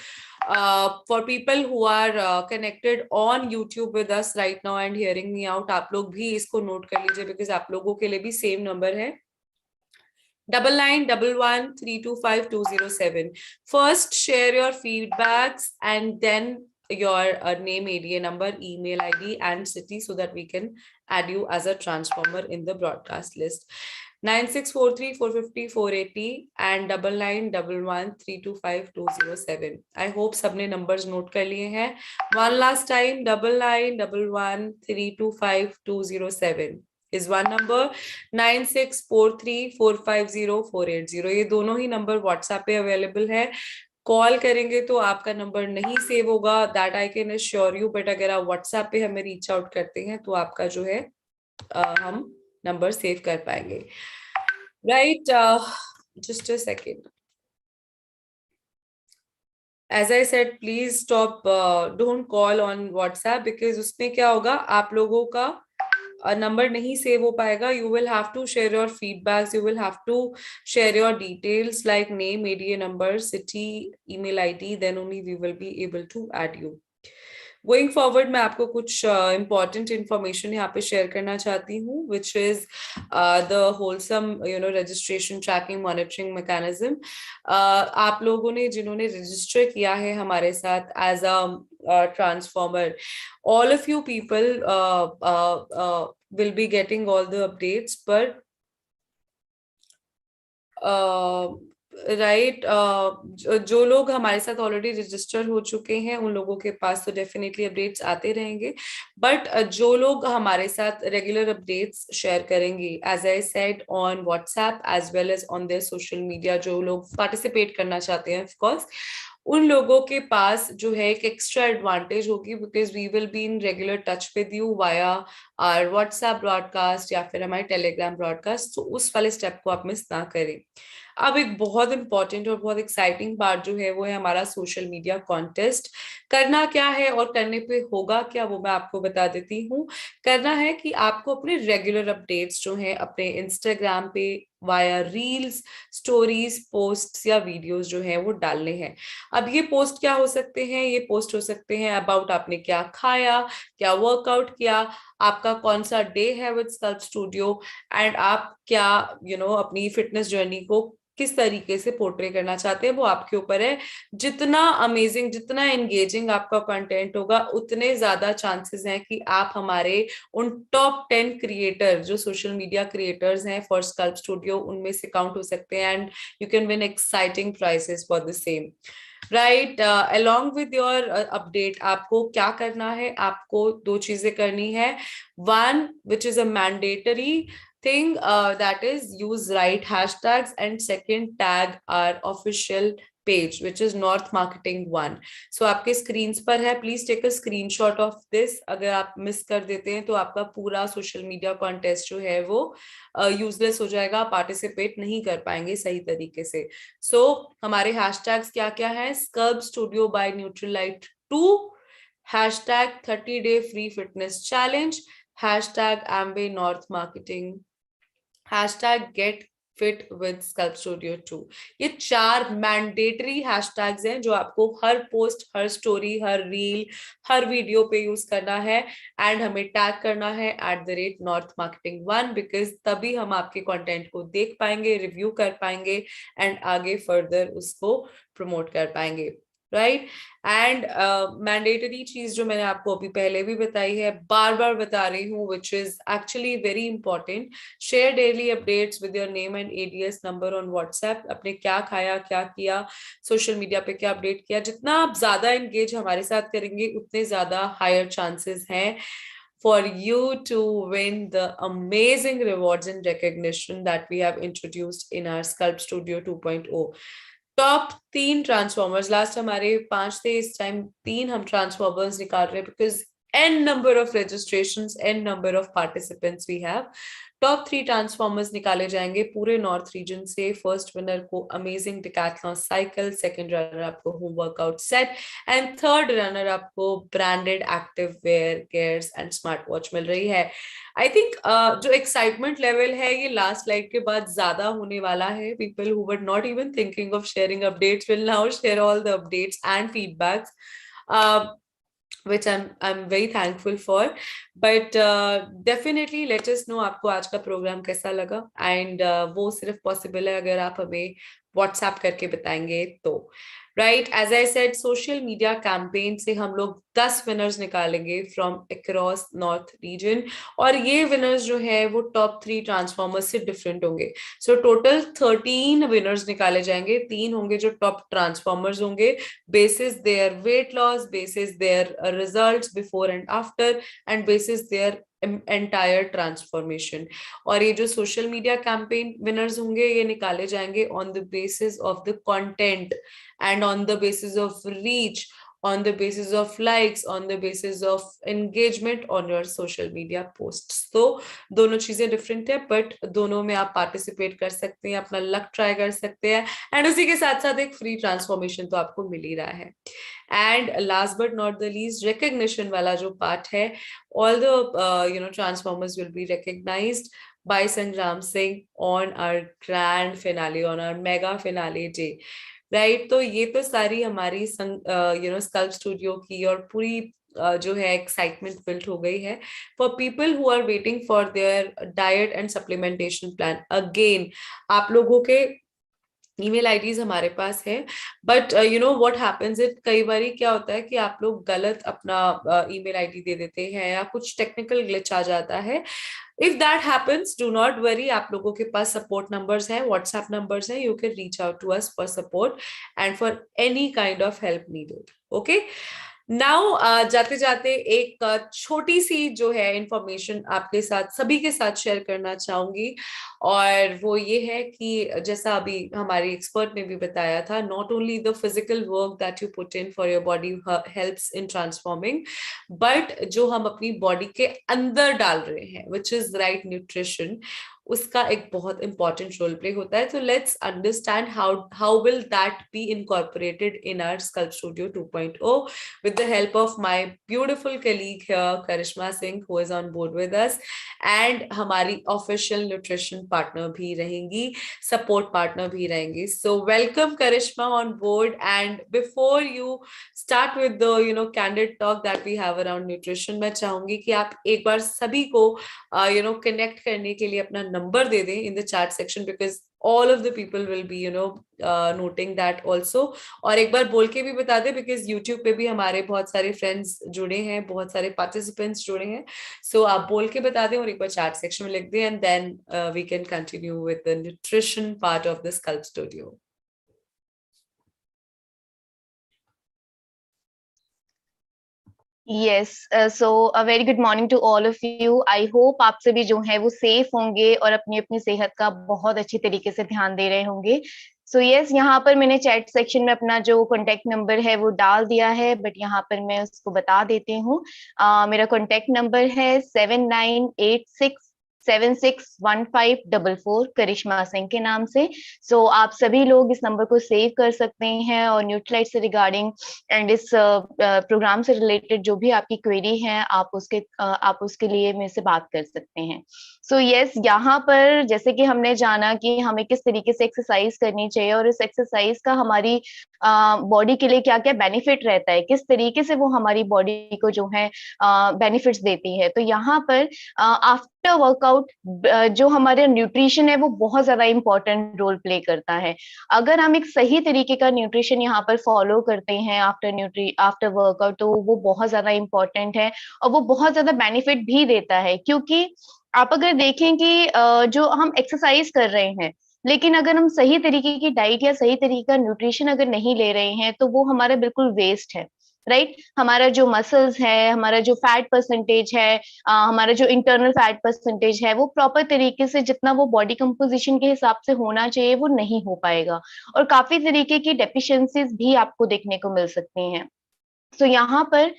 For people who are connected on YouTube with us right now and hearing me out, आप लोग भी इसको नोट कर लीजिए, बिकॉज आप लोगों के लिए भी सेम नंबर है 9911325207. First, share your feedbacks and then your name, ADA number, email ID, and city, so that we can add you as a transformer in the broadcast list. 9643450480 and 9911325207. I hope सबने numbers note कर लिए हैं। One last time, 9911325207 is one number, 9643450480। ये दोनों ही number WhatsApp पे available है। Call करेंगे तो आपका नंबर नहीं सेव होगा, that I can assure you, but अगर आप व्हाट्सएप पे हमें रीच आउट करते हैं तो आपका जो है हम नंबर सेव कर पाएंगे। Right, just a second. As I said, please stop, don't call on WhatsApp, because उसमें क्या होगा, आप लोगों का नंबर नहीं सेव हो पाएगा। You will have to share your feedbacks, you will have to share your details like name, ADA number, city, email ID, then only we will be able to add you. Going forward, मैं आपको कुछ important information यहाँ पे share करना चाहती हूँ, which is the wholesome registration tracking monitoring mechanism. आप लोगों ने जिन्होंने register किया है हमारे साथ as a transformer, all of you people will be getting all the updates, but right, जो लोग हमारे साथ ऑलरेडी रजिस्टर हो चुके हैं उन लोगों के पास तो डेफिनेटली अपडेट्स आते रहेंगे, बट जो लोग हमारे साथ रेगुलर अपडेट्स शेयर करेंगे, as I said, on WhatsApp as well as on their social media, जो लोग पार्टिसिपेट करना चाहते हैं ऑफ कोर्स, उन लोगों के पास जो है एक एक्स्ट्रा एडवांटेज होगी, because we will be in regular touch with you via our WhatsApp broadcast या फिर हमारे टेलीग्राम ब्रॉडकास्ट, तो उस वाले स्टेप को आप मिस ना करें। अब एक बहुत इंपॉर्टेंट और बहुत एक्साइटिंग पार्ट जो है वो है हमारा सोशल मीडिया कॉन्टेस्ट। करना क्या है और करने पे होगा क्या, वो मैं आपको बता देती हूँ। करना है कि आपको अपने रेगुलर अपडेट्स जो हैं अपने इंस्टाग्राम पे वाया रील्स, स्टोरीज, पोस्ट्स या वीडियोस जो हैं वो डालने हैं। अब ये पोस्ट क्या हो सकते हैं, ये पोस्ट हो सकते हैं अबाउट आपने क्या खाया, क्या वर्कआउट किया, आपका कौन सा डे है विद स्कल्प स्टूडियो, एंड आप क्या अपनी फिटनेस जर्नी को किस तरीके से पोर्ट्रे करना चाहते हैं, वो आपके ऊपर है। जितना अमेजिंग, जितना एंगेजिंग आपका कंटेंट होगा, उतने ज्यादा चांसेस हैं कि आप हमारे उन टॉप 10 क्रिएटर जो सोशल मीडिया क्रिएटर्स हैं फॉर स्कल्प स्टूडियो, उनमें से काउंट हो सकते हैं, and you can win exciting prices for the same. Right, along with your update, आपको क्या करना है, आपको 2 चीजें करनी है। One, which is a mandatory thing, that is use right hashtags, and second, tag our official page which is north marketing 1। सो आपके स्क्रीन पर है, please take a screenshot of this. अगर आप मिस कर देते हैं तो आपका पूरा सोशल मीडिया कॉन्टेस्ट जो है वो यूजलेस हो जाएगा, पार्टिसिपेट नहीं कर पाएंगे सही तरीके से। सो हमारे हैशटैग्स क्या क्या है? Sculpt studio by Nutrilite 2, hashtag 30 day free fitness challenge, hashtag एम्बे north marketing, hashtag get fit with scalp studio 2। ये 4 मैंडेटरी हैशटैग्स हैं जो आपको हर पोस्ट, हर स्टोरी, हर रील, हर वीडियो पे यूज करना है एंड हमें टैग करना है @नॉर्थ मार्केटिंग 1, बिकॉज तभी हम आपके कंटेंट को देख पाएंगे, रिव्यू कर पाएंगे एंड आगे फर्दर उसको प्रमोट कर पाएंगे, राइट। एंड मैंडेटरी चीज जो मैंने आपको अभी पहले भी बताई है, बार बार बता रही हूँ, which is actually very important, share daily updates with your name and ADS number on WhatsApp. अपने क्या खाया, क्या किया, सोशल मीडिया पे क्या अपडेट किया, जितना आप ज्यादा एंगेज हमारे साथ करेंगे उतने ज्यादा हायर चांसेस हैं for you to win the amazing rewards and recognition that we have introduced in our Sculpt Studio 2.0। Top 3 transformers, last हमारे 5 थे, इस टाइम 3 हम ट्रांसफॉर्मर्स निकाल रहे हैं because n number of registrations, n number of participants we have। Top 3 transformers निकाले जाएंगे पूरे नॉर्थ रीजन से। फर्स्ट विनर को amazing Decathlon cycle, second runner आपको home workout set and third runner आपको branded active wear gears and smart watch मिल रही है। आई थिंक जो एक्साइटमेंट लेवल है ये लास्ट लाइट के बाद ज्यादा होने वाला है। People who were not even thinking of sharing updates will now share all the updates and feedbacks, which I'm very thankful for। But definitely let us know आपको आज का प्रोग्राम कैसा लगा एंड वो सिर्फ पॉसिबल है अगर आप हमें व्हाट्सएप करके बताएंगे तो, right. As I said, social media campaign से हम लोग 10 विनर्स निकालेंगे फ्रॉम अक्रॉस नॉर्थ रीजन और ये विनर्स जो है वो टॉप 3 ट्रांसफॉर्मर्स से डिफरेंट होंगे। सो टोटल 13 विनर्स निकाले जाएंगे, 3 होंगे जो टॉप ट्रांसफॉर्मर्स होंगे basis their weight loss, basis their results before and after, and basis their entire transformation। और ये जो सोशल मीडिया कैंपेन विनर्स होंगे ये निकाले जाएंगे on the basis of the content and on the basis of reach, on the basis of likes, on the basis of engagement on your social media posts। तो दोनों चीजें different है but दोनों में आप पार्टिसिपेट कर सकते हैं, अपना लक ट्राई कर सकते हैं एंड उसी के साथ साथ एक फ्री ट्रांसफॉर्मेशन तो आपको मिल ही रहा है। And last but not the least, recognition वाला जो पार्ट है, all the transformers will be recognised by Sangram Singh on our grand finale, on our mega finale day, right. तो ये तो सारी हमारी स्कल्प स्टूडियो की और पूरी जो है एक्साइटमेंट बिल्ट हो गई है for people who are waiting for their diet and supplementation plan. Again आप लोगों के ईमेल आईडीज हमारे पास है but you know what happens it, कई बार क्या होता है कि आप लोग गलत अपना ईमेल आईडी दे देते हैं या कुछ टेक्निकल ग्लिच आ जाता है। If that happens, do not worry, आप लोगों के पास सपोर्ट नंबर्स हैं, व्हाट्सएप नंबर्स हैं, you can reach out to us for support and for any kind of help needed। Okay? Now जाते जाते एक छोटी सी जो है इंफॉर्मेशन आपके साथ सभी के साथ शेयर करना चाहूंगी और वो ये है कि जैसा अभी हमारी एक्सपर्ट ने भी बताया था, not only the physical work that you put in for your body helps in transforming, but जो हम अपनी बॉडी के अंदर डाल रहे हैं विच इज राइट न्यूट्रिशन, उसका एक बहुत इंपॉर्टेंट रोल प्ले होता है। तो let's understand how will that be incorporated in our sculpt studio 2.0 with the help of my beautiful colleague here Karishma Singh who is on board with us and हमारी official nutrition partner भी रहेंगी, support partner भी रहेंगी। So welcome Karishma on board and before you start with the candid talk that we have around nutrition, मैं चाहूंगी कि आप एक बार सभी को connect करने के लिए अपना नंबर दे दें in the chat section because all of the people will be noting that also। और एक बार बोल के भी बता दे because YouTube पे भी हमारे बहुत सारे फ्रेंड्स जुड़े हैं, बहुत सारे पार्टिसिपेंट्स जुड़े हैं। सो आप बोल के बता दें और एक बार चैट सेक्शन में लिख दें and then we can continue with the nutrition part of the Sculpt Studio। Yes, so a very good morning to all of you। I hope आप सभी जो हैं वो सेफ होंगे और अपनी अपनी सेहत का बहुत अच्छी तरीके से ध्यान दे रहे होंगे। सो यस, यहाँ पर मैंने चैट सेक्शन में अपना जो कॉन्टेक्ट नंबर है वो डाल दिया है, बट यहाँ पर मैं उसको बता देती हूँ। मेरा कॉन्टेक्ट नंबर है 7986761544, करिश्मा सिंह के नाम से। सो आप सभी लोग इस नंबर को सेव कर सकते हैं और न्यूट्रीलाइट से रिगार्डिंग एंड इस प्रोग्राम से रिलेटेड जो भी आपकी क्वेरी है आप उसके लिए मेरे से बात कर सकते हैं। सो यस, यहाँ पर जैसे कि हमने जाना कि हमें किस तरीके से एक्सरसाइज करनी चाहिए और इस एक्सरसाइज का हमारी बॉडी के लिए क्या क्या बेनिफिट रहता है, किस तरीके से वो हमारी बॉडी को जो है बेनिफिट्स देती है। तो यहाँ पर आफ्टर वर्कआउट जो हमारे न्यूट्रिशन है वो बहुत ज्यादा इंपॉर्टेंट रोल प्ले करता है। अगर हम एक सही तरीके का न्यूट्रिशन यहाँ पर फॉलो करते हैं आफ्टर वर्कआउट, तो वो बहुत ज्यादा इंपॉर्टेंट है और वो बहुत ज्यादा बेनिफिट भी देता है। क्योंकि आप अगर देखें कि जो हम एक्सरसाइज कर रहे हैं, लेकिन अगर हम सही तरीके की डाइट या सही तरीके का न्यूट्रिशन अगर नहीं ले रहे हैं तो वो हमारा बिल्कुल वेस्ट है, राइट। हमारा जो मसल्स है, हमारा जो फैट परसेंटेज है, हमारा जो इंटरनल फैट परसेंटेज है, वो प्रॉपर तरीके से जितना वो बॉडी कंपोजिशन के हिसाब से होना चाहिए वो नहीं हो पाएगा और काफी तरीके की डेफिशिएंसीज भी आपको देखने को मिल सकती हैं। तो यहाँ पर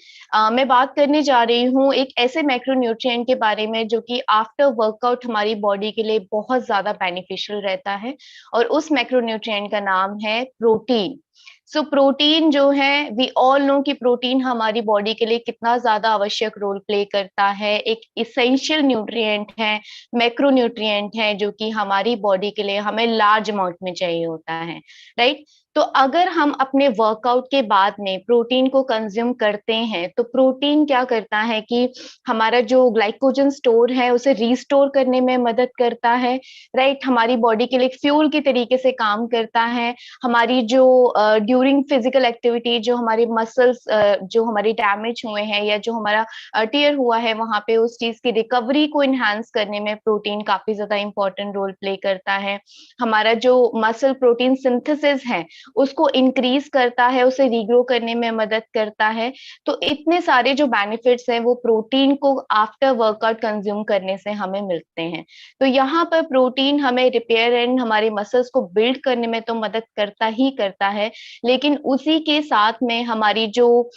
मैं बात करने जा रही हूँ एक ऐसे मैक्रोन्यूट्रिएंट के बारे में जो कि आफ्टर वर्कआउट हमारी बॉडी के लिए बहुत ज्यादा बेनिफिशियल रहता है, और उस मैक्रोन्यूट्रिएंट का नाम है प्रोटीन। सो प्रोटीन जो है, वी ऑल नो कि प्रोटीन हमारी बॉडी के लिए कितना ज्यादा आवश्यक रोल प्ले करता है। एक इसेंशियल न्यूट्रिएंट है, मैक्रोन्यूट्रिएंट है, जो कि हमारी बॉडी के लिए हमें लार्ज अमाउंट में चाहिए होता है, राइट। तो अगर हम अपने वर्कआउट के बाद में प्रोटीन को कंज्यूम करते हैं तो प्रोटीन क्या करता है कि हमारा जो ग्लाइकोजन स्टोर है उसे रीस्टोर करने में मदद करता है, राइट। हमारी बॉडी के लिए फ्यूल के तरीके से काम करता है। हमारी जो ड्यूरिंग फिजिकल एक्टिविटी जो हमारे मसल्स जो हमारे डैमेज हुए हैं या जो हमारा टीयर हुआ है वहां पे उस चीज की रिकवरी को इनहांस करने में प्रोटीन काफी ज्यादा इंपॉर्टेंट रोल प्ले करता है। हमारा जो मसल प्रोटीन सिंथेसिस है उसको इंक्रीज करता है, उसे रीग्रो करने में मदद करता है। तो इतने सारे जो बेनिफिट्स हैं वो प्रोटीन को आफ्टर वर्कआउट कंज्यूम करने से हमें मिलते हैं। तो यहाँ पर प्रोटीन हमें रिपेयर एंड हमारे मसल्स को बिल्ड करने में तो मदद करता ही करता है, लेकिन उसी के साथ में हमारी जो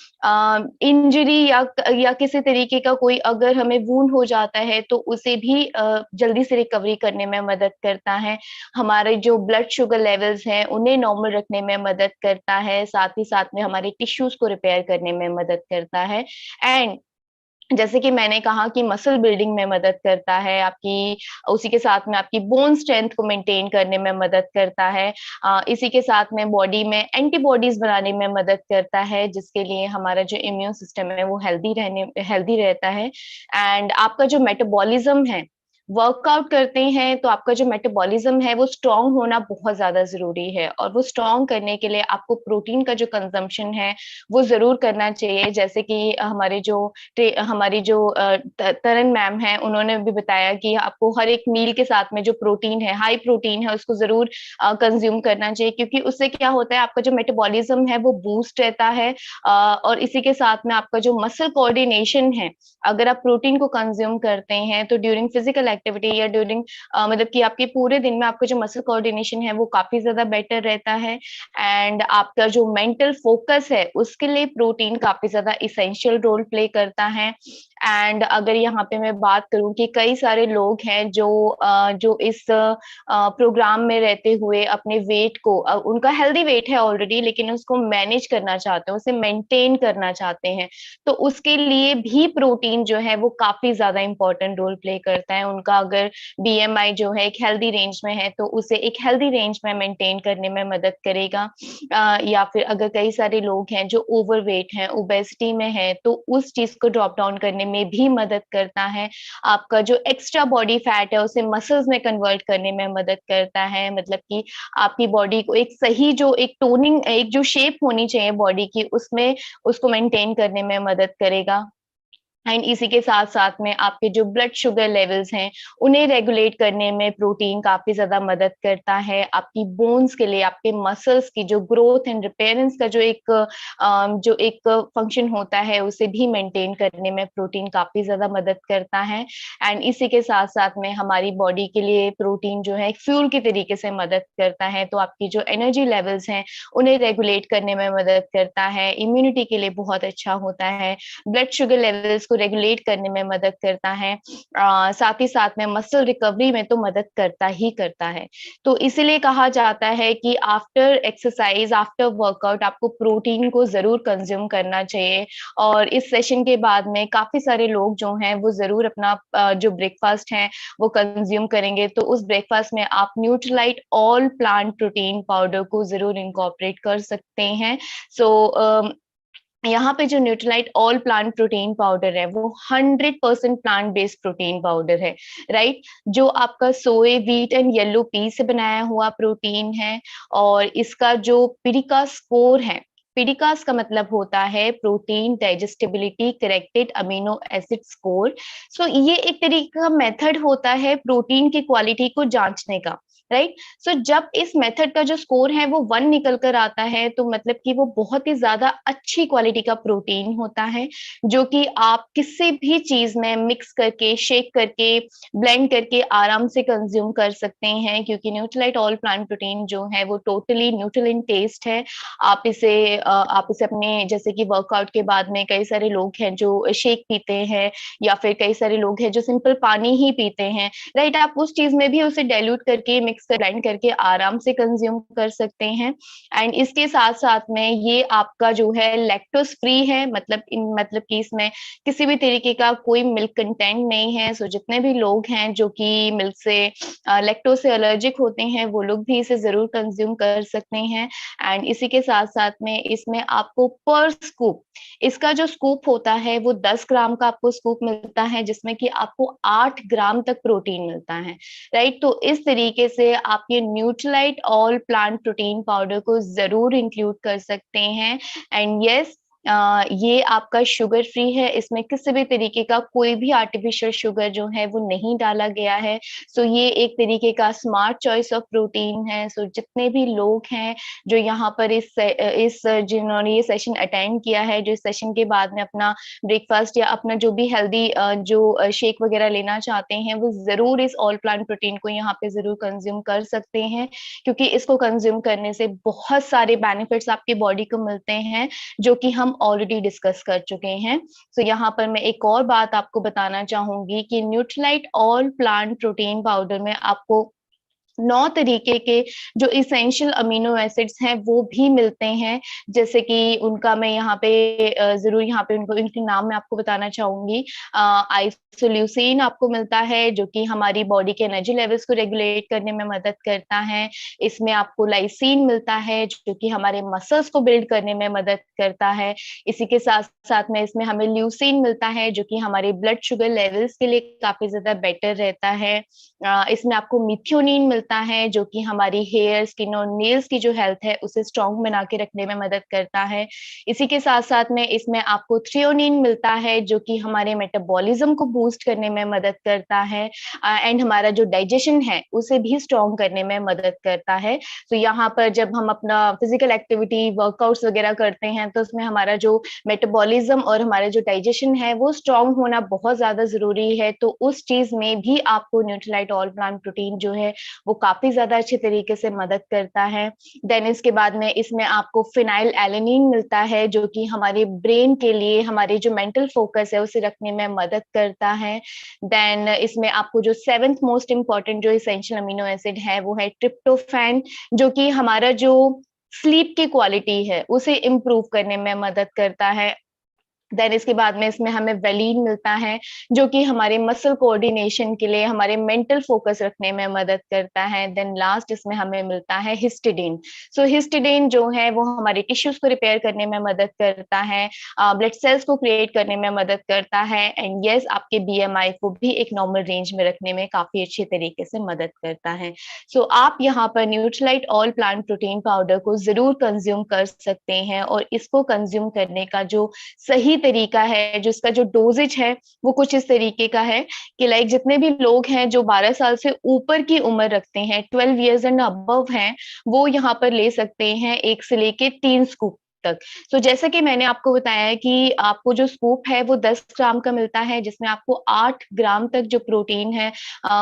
इंजरी या किसी तरीके का कोई अगर हमें वूंड हो जाता है तो उसे भी जल्दी से रिकवरी करने में मदद करता है। हमारे जो ब्लड शुगर लेवल्स हैं उन्हें नॉर्मल रखने में मदद करता है, साथ ही साथ में हमारे टिश्यूज को रिपेयर करने में मदद करता है। एंड जैसे कि मैंने कहा कि मसल बिल्डिंग में मदद करता है, आपकी उसी के साथ में आपकी बोन स्ट्रेंथ को मेंटेन करने में मदद करता है। इसी के साथ में बॉडी में एंटीबॉडीज बनाने में मदद करता है, जिसके लिए हमारा जो इम्यून सिस्टम है वो हेल्दी रहता है। एंड आपका जो मेटाबॉलिज्म है, वर्कआउट करते हैं तो आपका जो मेटाबॉलिज्म है वो स्ट्रांग होना बहुत ज्यादा जरूरी है, और वो स्ट्रांग करने के लिए आपको प्रोटीन का जो कंजम्पशन है वो जरूर करना चाहिए। जैसे कि हमारी जो तरन मैम है उन्होंने भी बताया कि आपको हर एक मील के साथ में जो प्रोटीन है, हाई प्रोटीन है, उसको जरूर कंज्यूम करना चाहिए, क्योंकि उससे क्या होता है आपका जो मेटाबॉलिज्म है वो बूस्ट रहता है। और इसी के साथ में आपका जो मसल कोऑर्डिनेशन है, अगर आप प्रोटीन को कंज्यूम करते हैं तो ड्यूरिंग फिजिकल एक्टिविटी या ड्यूरिंग मतलब कि आपके पूरे दिन में आपका जो मसल कोऑर्डिनेशन है वो काफी ज्यादा बेटर रहता है। एंड आपका जो मेंटल फोकस है उसके लिए प्रोटीन काफी ज्यादा इसेंशियल रोल प्ले करता है। एंड अगर यहाँ पे मैं बात करूं कि कई सारे लोग हैं जो इस प्रोग्राम में रहते हुए अपने वेट को, उनका हेल्दी वेट है ऑलरेडी लेकिन उसको मैनेज करना चाहते हैं, उसे मेंटेन करना चाहते हैं, तो उसके लिए भी प्रोटीन जो है वो काफी ज्यादा इंपॉर्टेंट रोल प्ले करता है। उनका अगर बीएमआई जो है एक हेल्दी रेंज में है तो उसे एक हेल्दी रेंज में मेंटेन करने में मदद करेगा। या फिर अगर कई सारे लोग हैं जो ओवरवेट हैं, ओबेसिटी में है, तो उस चीज को ड्रॉप डाउन करने में भी मदद करता है। आपका जो एक्स्ट्रा बॉडी फैट है उसे मसल्स में कन्वर्ट करने में मदद करता है, मतलब कि आपकी बॉडी को एक सही जो एक टोनिंग, एक जो शेप होनी चाहिए बॉडी की, उसमें उसको मेंटेन करने में मदद करेगा। एंड इसी के साथ साथ में आपके जो ब्लड शुगर लेवल्स हैं उन्हें रेगुलेट करने में प्रोटीन काफी ज्यादा मदद करता है। आपकी बोन्स के लिए, आपके मसल्स की जो ग्रोथ एंड रिपेयरेंस का जो एक फंक्शन होता है उसे भी मेंटेन करने में प्रोटीन काफी ज्यादा मदद करता है। एंड इसी के साथ साथ में हमारी बॉडी के लिए प्रोटीन जो है फ्यूल के तरीके से मदद करता है। तो आपकी जो एनर्जी लेवल्स हैं उन्हें रेगुलेट करने में मदद करता है, इम्यूनिटी के लिए बहुत अच्छा होता है, ब्लड शुगर लेवल्स को रेगुलेट करने में मदद करता है, साथ ही साथ में मसल रिकवरी में तो मदद करता ही करता है। तो इसीलिए कहा जाता है कि आफ्टर एक्सरसाइज, आफ्टर वर्कआउट आपको प्रोटीन को जरूर कंज्यूम करना चाहिए। और इस सेशन के बाद में काफी सारे लोग जो हैं वो जरूर अपना जो ब्रेकफास्ट है वो कंज्यूम करेंगे। तो उस ब्रेकफास्ट में आप Nutrilite all plant protein powder को जरूर इनकॉर्पोरेट कर सकते हैं। सो यहाँ पे जो Nutrilite all plant protein powder है वो 100% प्लांट बेस्ड प्रोटीन पाउडर है, राइट, जो आपका सोए, व्हीट एंड येलो पी से बनाया हुआ प्रोटीन है। और इसका जो पिरिका स्कोर है, पिडिकास का मतलब होता है protein digestibility corrected amino acid score. So ये एक तरीके का मेथड होता है प्रोटीन की क्वालिटी को जांचने का, राइट। सो जब इस मेथड का जो स्कोर है वो 1 निकल कर आता है तो मतलब कि वो बहुत ही ज्यादा अच्छी क्वालिटी का प्रोटीन होता है, जो कि आप किसी भी चीज में मिक्स करके, शेक करके, ब्लेंड करके आराम से कंज्यूम कर सकते हैं। क्योंकि न्यूट्रीलाइट ऑल प्लांट प्रोटीन जो है वो टोटली न्यूट्रल इन टेस्ट है। आप इसे अपने, जैसे कि वर्कआउट के बाद में कई सारे लोग हैं जो शेक पीते हैं, या फिर कई सारे लोग हैं जो सिंपल पानी ही पीते हैं, राइट। आप उस चीज में भी उसे डाइल्यूट करके, मिक्स कर, ब्लेंड करके आराम से कंज्यूम कर सकते हैं। एंड इसके साथ साथ में ये आपका जो है लैक्टोज फ्री है, मतलब कि इसमें किसी भी तरीके का कोई मिल्क कंटेंट नहीं है। सो जितने भी लोग हैं जो कि मिल्क से, लैक्टोज से एलर्जिक होते हैं, वो लोग भी इसे जरूर कंज्यूम कर सकते हैं। एंड इसी के साथ साथ में इसमें आपको पर स्कूप, इसका जो स्कूप होता है वो 10 ग्राम का आपको स्कूप मिलता है, जिसमें कि आपको 8 ग्राम तक प्रोटीन मिलता है, राइट। तो इस तरीके से आप ये Nutrilite all plant protein powder को जरूर इंक्लूड कर सकते हैं। एंड यस, ये आपका शुगर फ्री है, इसमें किसी भी तरीके का कोई भी आर्टिफिशियल शुगर जो है वो नहीं डाला गया है। सो ये एक तरीके का स्मार्ट चॉइस ऑफ प्रोटीन है। सो जितने भी लोग हैं जो यहाँ पर जिन्होंने ये सेशन अटेंड किया है, जो इस सेशन के बाद में अपना ब्रेकफास्ट या अपना जो भी हेल्दी जो शेक वगैरह लेना चाहते हैं, वो जरूर इस ऑल प्लांट प्रोटीन को यहाँ पे जरूर कंज्यूम कर सकते हैं। क्योंकि इसको कंज्यूम करने से बहुत सारे बेनिफिट्स आपकी बॉडी को मिलते हैं, जो कि हम ऑलरेडी डिस्कस कर चुके हैं। सो यहाँ पर मैं एक और बात आपको बताना चाहूंगी कि Nutrilite all plant protein powder में आपको 9 तरीके के जो इसेंशियल अमीनो एसिड्स हैं वो भी मिलते हैं। जैसे कि उनका मैं यहाँ पे जरूर यहाँ पे इनके नाम मैं आपको बताना चाहूंगी। आइसोल्यूसिन आपको मिलता है, जो कि हमारी बॉडी के एनर्जी लेवल्स को रेगुलेट करने में मदद करता है। इसमें आपको लाइसिन मिलता है, जो कि हमारे मसल्स को बिल्ड करने में मदद करता है। इसी के साथ साथ में इसमें हमें ल्यूसिन मिलता है, जो कि हमारे ब्लड शुगर लेवल्स के लिए काफी ज्यादा बेटर रहता है। इसमें आपको मिथियोनिन मिलता है, जो कि हमारी हेयर, स्किन और नेल्स की जो हेल्थ है उसे स्ट्रॉन्ग बना के रखने में मदद करता है। इसी के साथ साथ में इसमें आपको थ्रियोनिन मिलता है, जो कि हमारे मेटाबॉलिज्म को बूस्ट करने में मदद करता है एंड हमारा जो डाइजेशन है उसे भी स्ट्रॉन्ग करने में मदद करता है। तो यहाँ पर जब हम अपना फिजिकल एक्टिविटी, वर्कआउट्स वगैरह करते हैं तो उसमें हमारा जो मेटाबॉलिज्म और हमारा जो डाइजेशन है वो स्ट्रॉन्ग होना बहुत ज्यादा जरूरी है। तो उस चीज में भी आपको न्यूट्रीलाइट ऑल प्लांट प्रोटीन जो है वो काफी ज्यादा अच्छे तरीके से मदद करता है। देन इसके बाद में इसमें आपको फिनाइल एलेनिन मिलता है, जो कि हमारे ब्रेन के लिए, हमारे जो मेंटल फोकस है उसे रखने में मदद करता है। देन इसमें आपको जो 7th मोस्ट इंपॉर्टेंट जो इसेंशियल अमीनो एसिड है वो है ट्रिप्टोफैन, जो कि हमारा जो स्लीप की क्वालिटी है उसे इम्प्रूव करने में मदद करता है। देन इसके बाद में इसमें हमें वेलिन मिलता है, जो कि हमारे मसल कोऑर्डिनेशन के लिए, हमारे मेंटल फोकस रखने में मदद करता है। देन लास्ट इसमें हमें मिलता है हिस्टिडीन। सो हिस्टिडीन जो है वो हमारे टिश्यूज को रिपेयर करने में मदद करता है, ब्लड सेल्स को क्रिएट करने में मदद करता है एंड यस, आपके BMI को भी एक नॉर्मल रेंज में रखने में काफी अच्छे तरीके से मदद करता है। सो आप यहाँ पर Nutrilite all plant protein powder को जरूर कंज्यूम कर सकते हैं और इसको कंज्यूम करने का जो सही तरीका है, जो इसका जो डोजेज है वो कुछ इस तरीके का है कि लाइक जितने भी लोग हैं जो 12 साल से ऊपर की उम्र रखते हैं, 12 इयर्स एंड अबव हैं, वो यहाँ पर ले सकते हैं 1 से लेके 3 स्कूप तक। तो जैसे कि मैंने आपको बताया है कि आपको जो स्कूप है वो 10 ग्राम का मिलता है, जिसमें आपको 8 ग्राम तक जो प्रोटीन है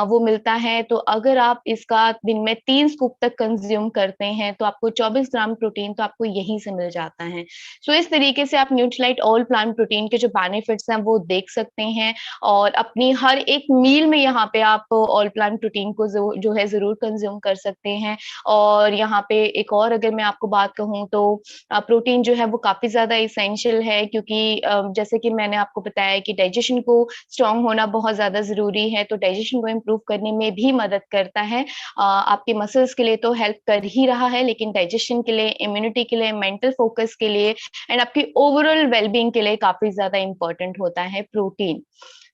वो मिलता है। तो अगर आप इसका दिन में 3 स्कूप तक कंज्यूम करते हैं तो आपको 24 ग्राम प्रोटीन तो आपको यहीं से मिल जाता है। सो इस तरीके से आप न्यूट्रीलाइट ऑल प्लांट प्रोटीन के जो बेनिफिट्स हैं वो देख सकते हैं, और अपनी हर एक मील में यहाँ पे आप ऑल प्लांट प्रोटीन को जो है जरूर कंज्यूम कर सकते हैं। और यहाँ पे एक और अगर मैं आपको बात कहूँ तो प्रोटीन जो है वो काफी ज्यादा इसेंशियल है, क्योंकि जैसे कि मैंने आपको बताया कि डाइजेशन को स्ट्रांग होना बहुत ज्यादा जरूरी है, तो डाइजेशन को इम्प्रूव करने में भी मदद करता है। आपके मसल्स के लिए तो हेल्प कर ही रहा है, लेकिन डाइजेशन के लिए, इम्यूनिटी के लिए, मेंटल फोकस के लिए एंड आपकी ओवरऑल वेलबींग के लिए काफी ज्यादा इंपॉर्टेंट होता है प्रोटीन।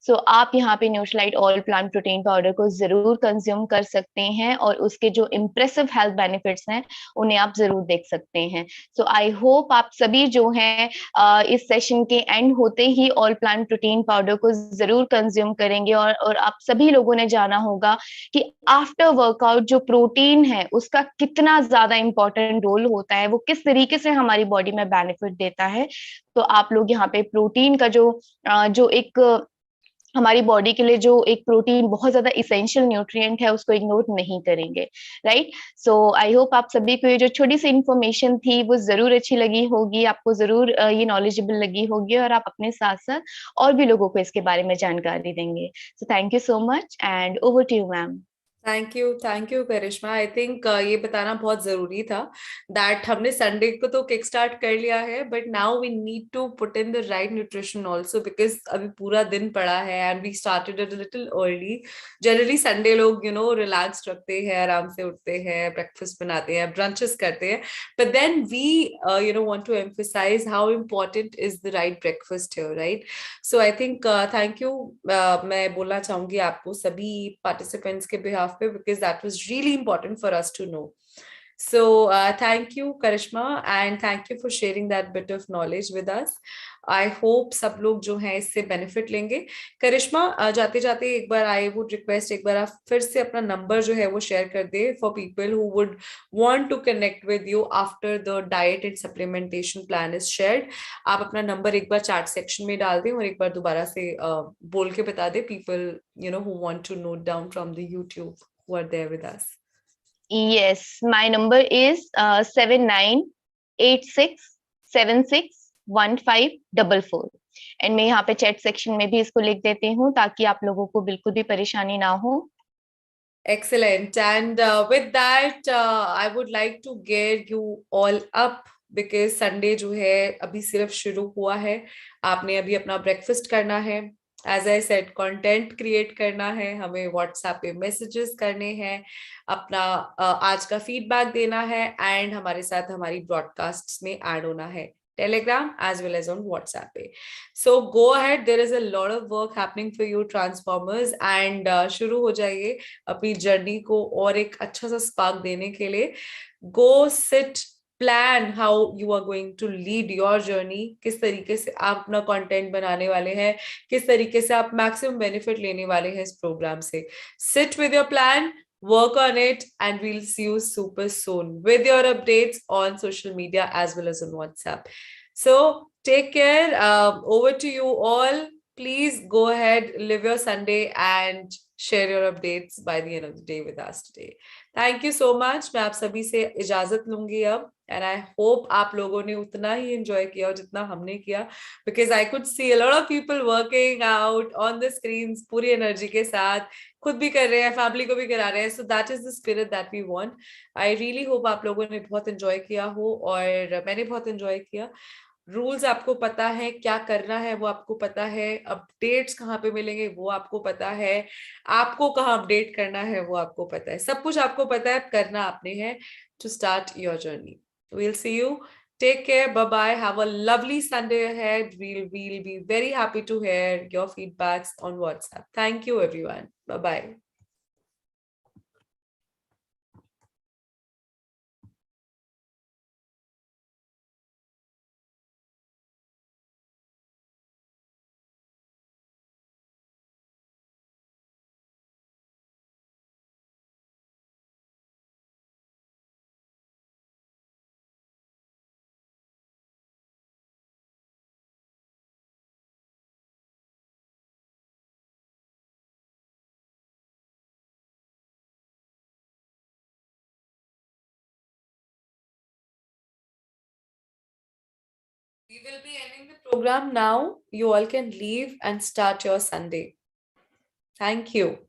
सो आप यहाँ पे Nutrilite all plant protein powder को जरूर कंज्यूम कर सकते हैं, और उसके जो इम्प्रेसिव हेल्थ बेनिफिट्स हैं उन्हें आप जरूर देख सकते हैं। सो आई होप आप सभी जो हैं इस सेशन के एंड होते ही ऑल प्लांट प्रोटीन पाउडर को जरूर कंज्यूम करेंगे, और आप सभी लोगों ने जाना होगा कि आफ्टर वर्कआउट जो प्रोटीन है उसका कितना ज्यादा इंपॉर्टेंट रोल होता है, वो किस तरीके से हमारी बॉडी में बेनिफिट देता है। तो आप लोग यहाँ पे प्रोटीन का जो एक हमारी बॉडी के लिए जो एक प्रोटीन बहुत ज्यादा इसेंशियल न्यूट्रिएंट है उसको इग्नोर नहीं करेंगे, राइट। सो आई होप आप सभी को ये जो छोटी सी इंफॉर्मेशन थी वो जरूर अच्छी लगी होगी, आपको जरूर ये नॉलेजेबल लगी होगी, और आप अपने साथ साथ और भी लोगों को इसके बारे में जानकारी देंगे। So thank you so much and over to you ma'am. Thank you Karishma. I think ये बताना बहुत जरूरी था दैट हमने संडे को तो किक स्टार्ट कर लिया है, but now we need to put in the right nutrition also, because अभी पूरा दिन पड़ा है and we started it little early. Generally Sunday लोग रिलैक्स रखते हैं, आराम से उठते हैं, ब्रेकफास्ट बनाते हैं, ब्रंचेस करते हैं, but then we want to emphasise how important is the right breakfast here, right. So I think thank you मैं बोलना चाहूंगी आपको सभी पार्टिसिपेंट्स के बिहाफ पे, because that was really important for us to know. So thank you Karishma, and thank you for sharing that bit of knowledge with us. I hope सब लोग जो हैं इससे बेनिफिट लेंगे। करिश्मा जाते जाते एक बार आई वुड रिक्वेस्ट, एक बार आप फिर से अपना नंबर जो है वो शेयर कर दे for people who would want to connect with you after the diet and supplementation plan is shared. आप अपना नंबर एक बार चैट सेक्शन में डाल दें और एक बार दोबारा से बोल के बता दे people who want to note down from the YouTube who are there with us. Yes, my number is 7986761544, and मैं यहाँ पे चैट सेक्शन में भी इसको लिख देती हूँ ताकि आप लोगों को बिल्कुल भी परेशानी ना हो। Excellent. And with that, I would like to gear you all up because Sunday जो है अभी सिर्फ शुरू हुआ है। आपने अभी अपना ब्रेकफास्ट करना है, as I said content create करना है, हमें व्हाट्सएप पे मैसेजेस करने हैं, अपना आज का फीडबैक देना है, एंड हमारे साथ हमारी ब्रॉडकास्ट में ऐड होना है Telegram as well as on WhatsApp. So go ahead, there is a lot of work happening for you Transformers, and शुरू हो जाइए अपनी जर्नी को और एक अच्छा सा स्पार्क देने के लिए। Go sit, plan how you are going to lead your journey, किस तरीके से आप अपना कंटेंट बनाने वाले हैं, किस तरीके से आप मैक्सिमम बेनिफिट लेने वाले हैं इस प्रोग्राम से। Sit with your plan, work on it, and we'll see you super soon with your updates on social media as well as on WhatsApp. So take care. Over to you all. Please go ahead, live your Sunday and share your updates by the end of the day with us today. Thank you so much. मैं आप सभी से इजाजत लूंगी अब, and I hope आप लोगों ने उतना ही enjoy किया जितना हमने किया, because I could see a lot of people working out on the screens पूरी energy के साथ, खुद भी कर रहे हैं, फैमिली को भी करा रहे हैं। So that is the spirit that we want. I really hope आप लोगों ने बहुत enjoy किया हो, और मैंने बहुत enjoy किया। रूल्स आपको पता है, क्या करना है वो आपको पता है, अपडेट्स कहाँ पे मिलेंगे वो आपको पता है, आपको कहाँ अपडेट करना है वो आपको पता है, सब कुछ आपको पता है, करना आपने है to start your journey. We'll see you. Take care. Bye-bye. Have a lovely Sunday ahead. We'll be very happy to hear your feedbacks on WhatsApp. Thank you, everyone. Bye-bye. We will be ending the program now. You all can leave and start your Sunday. Thank you.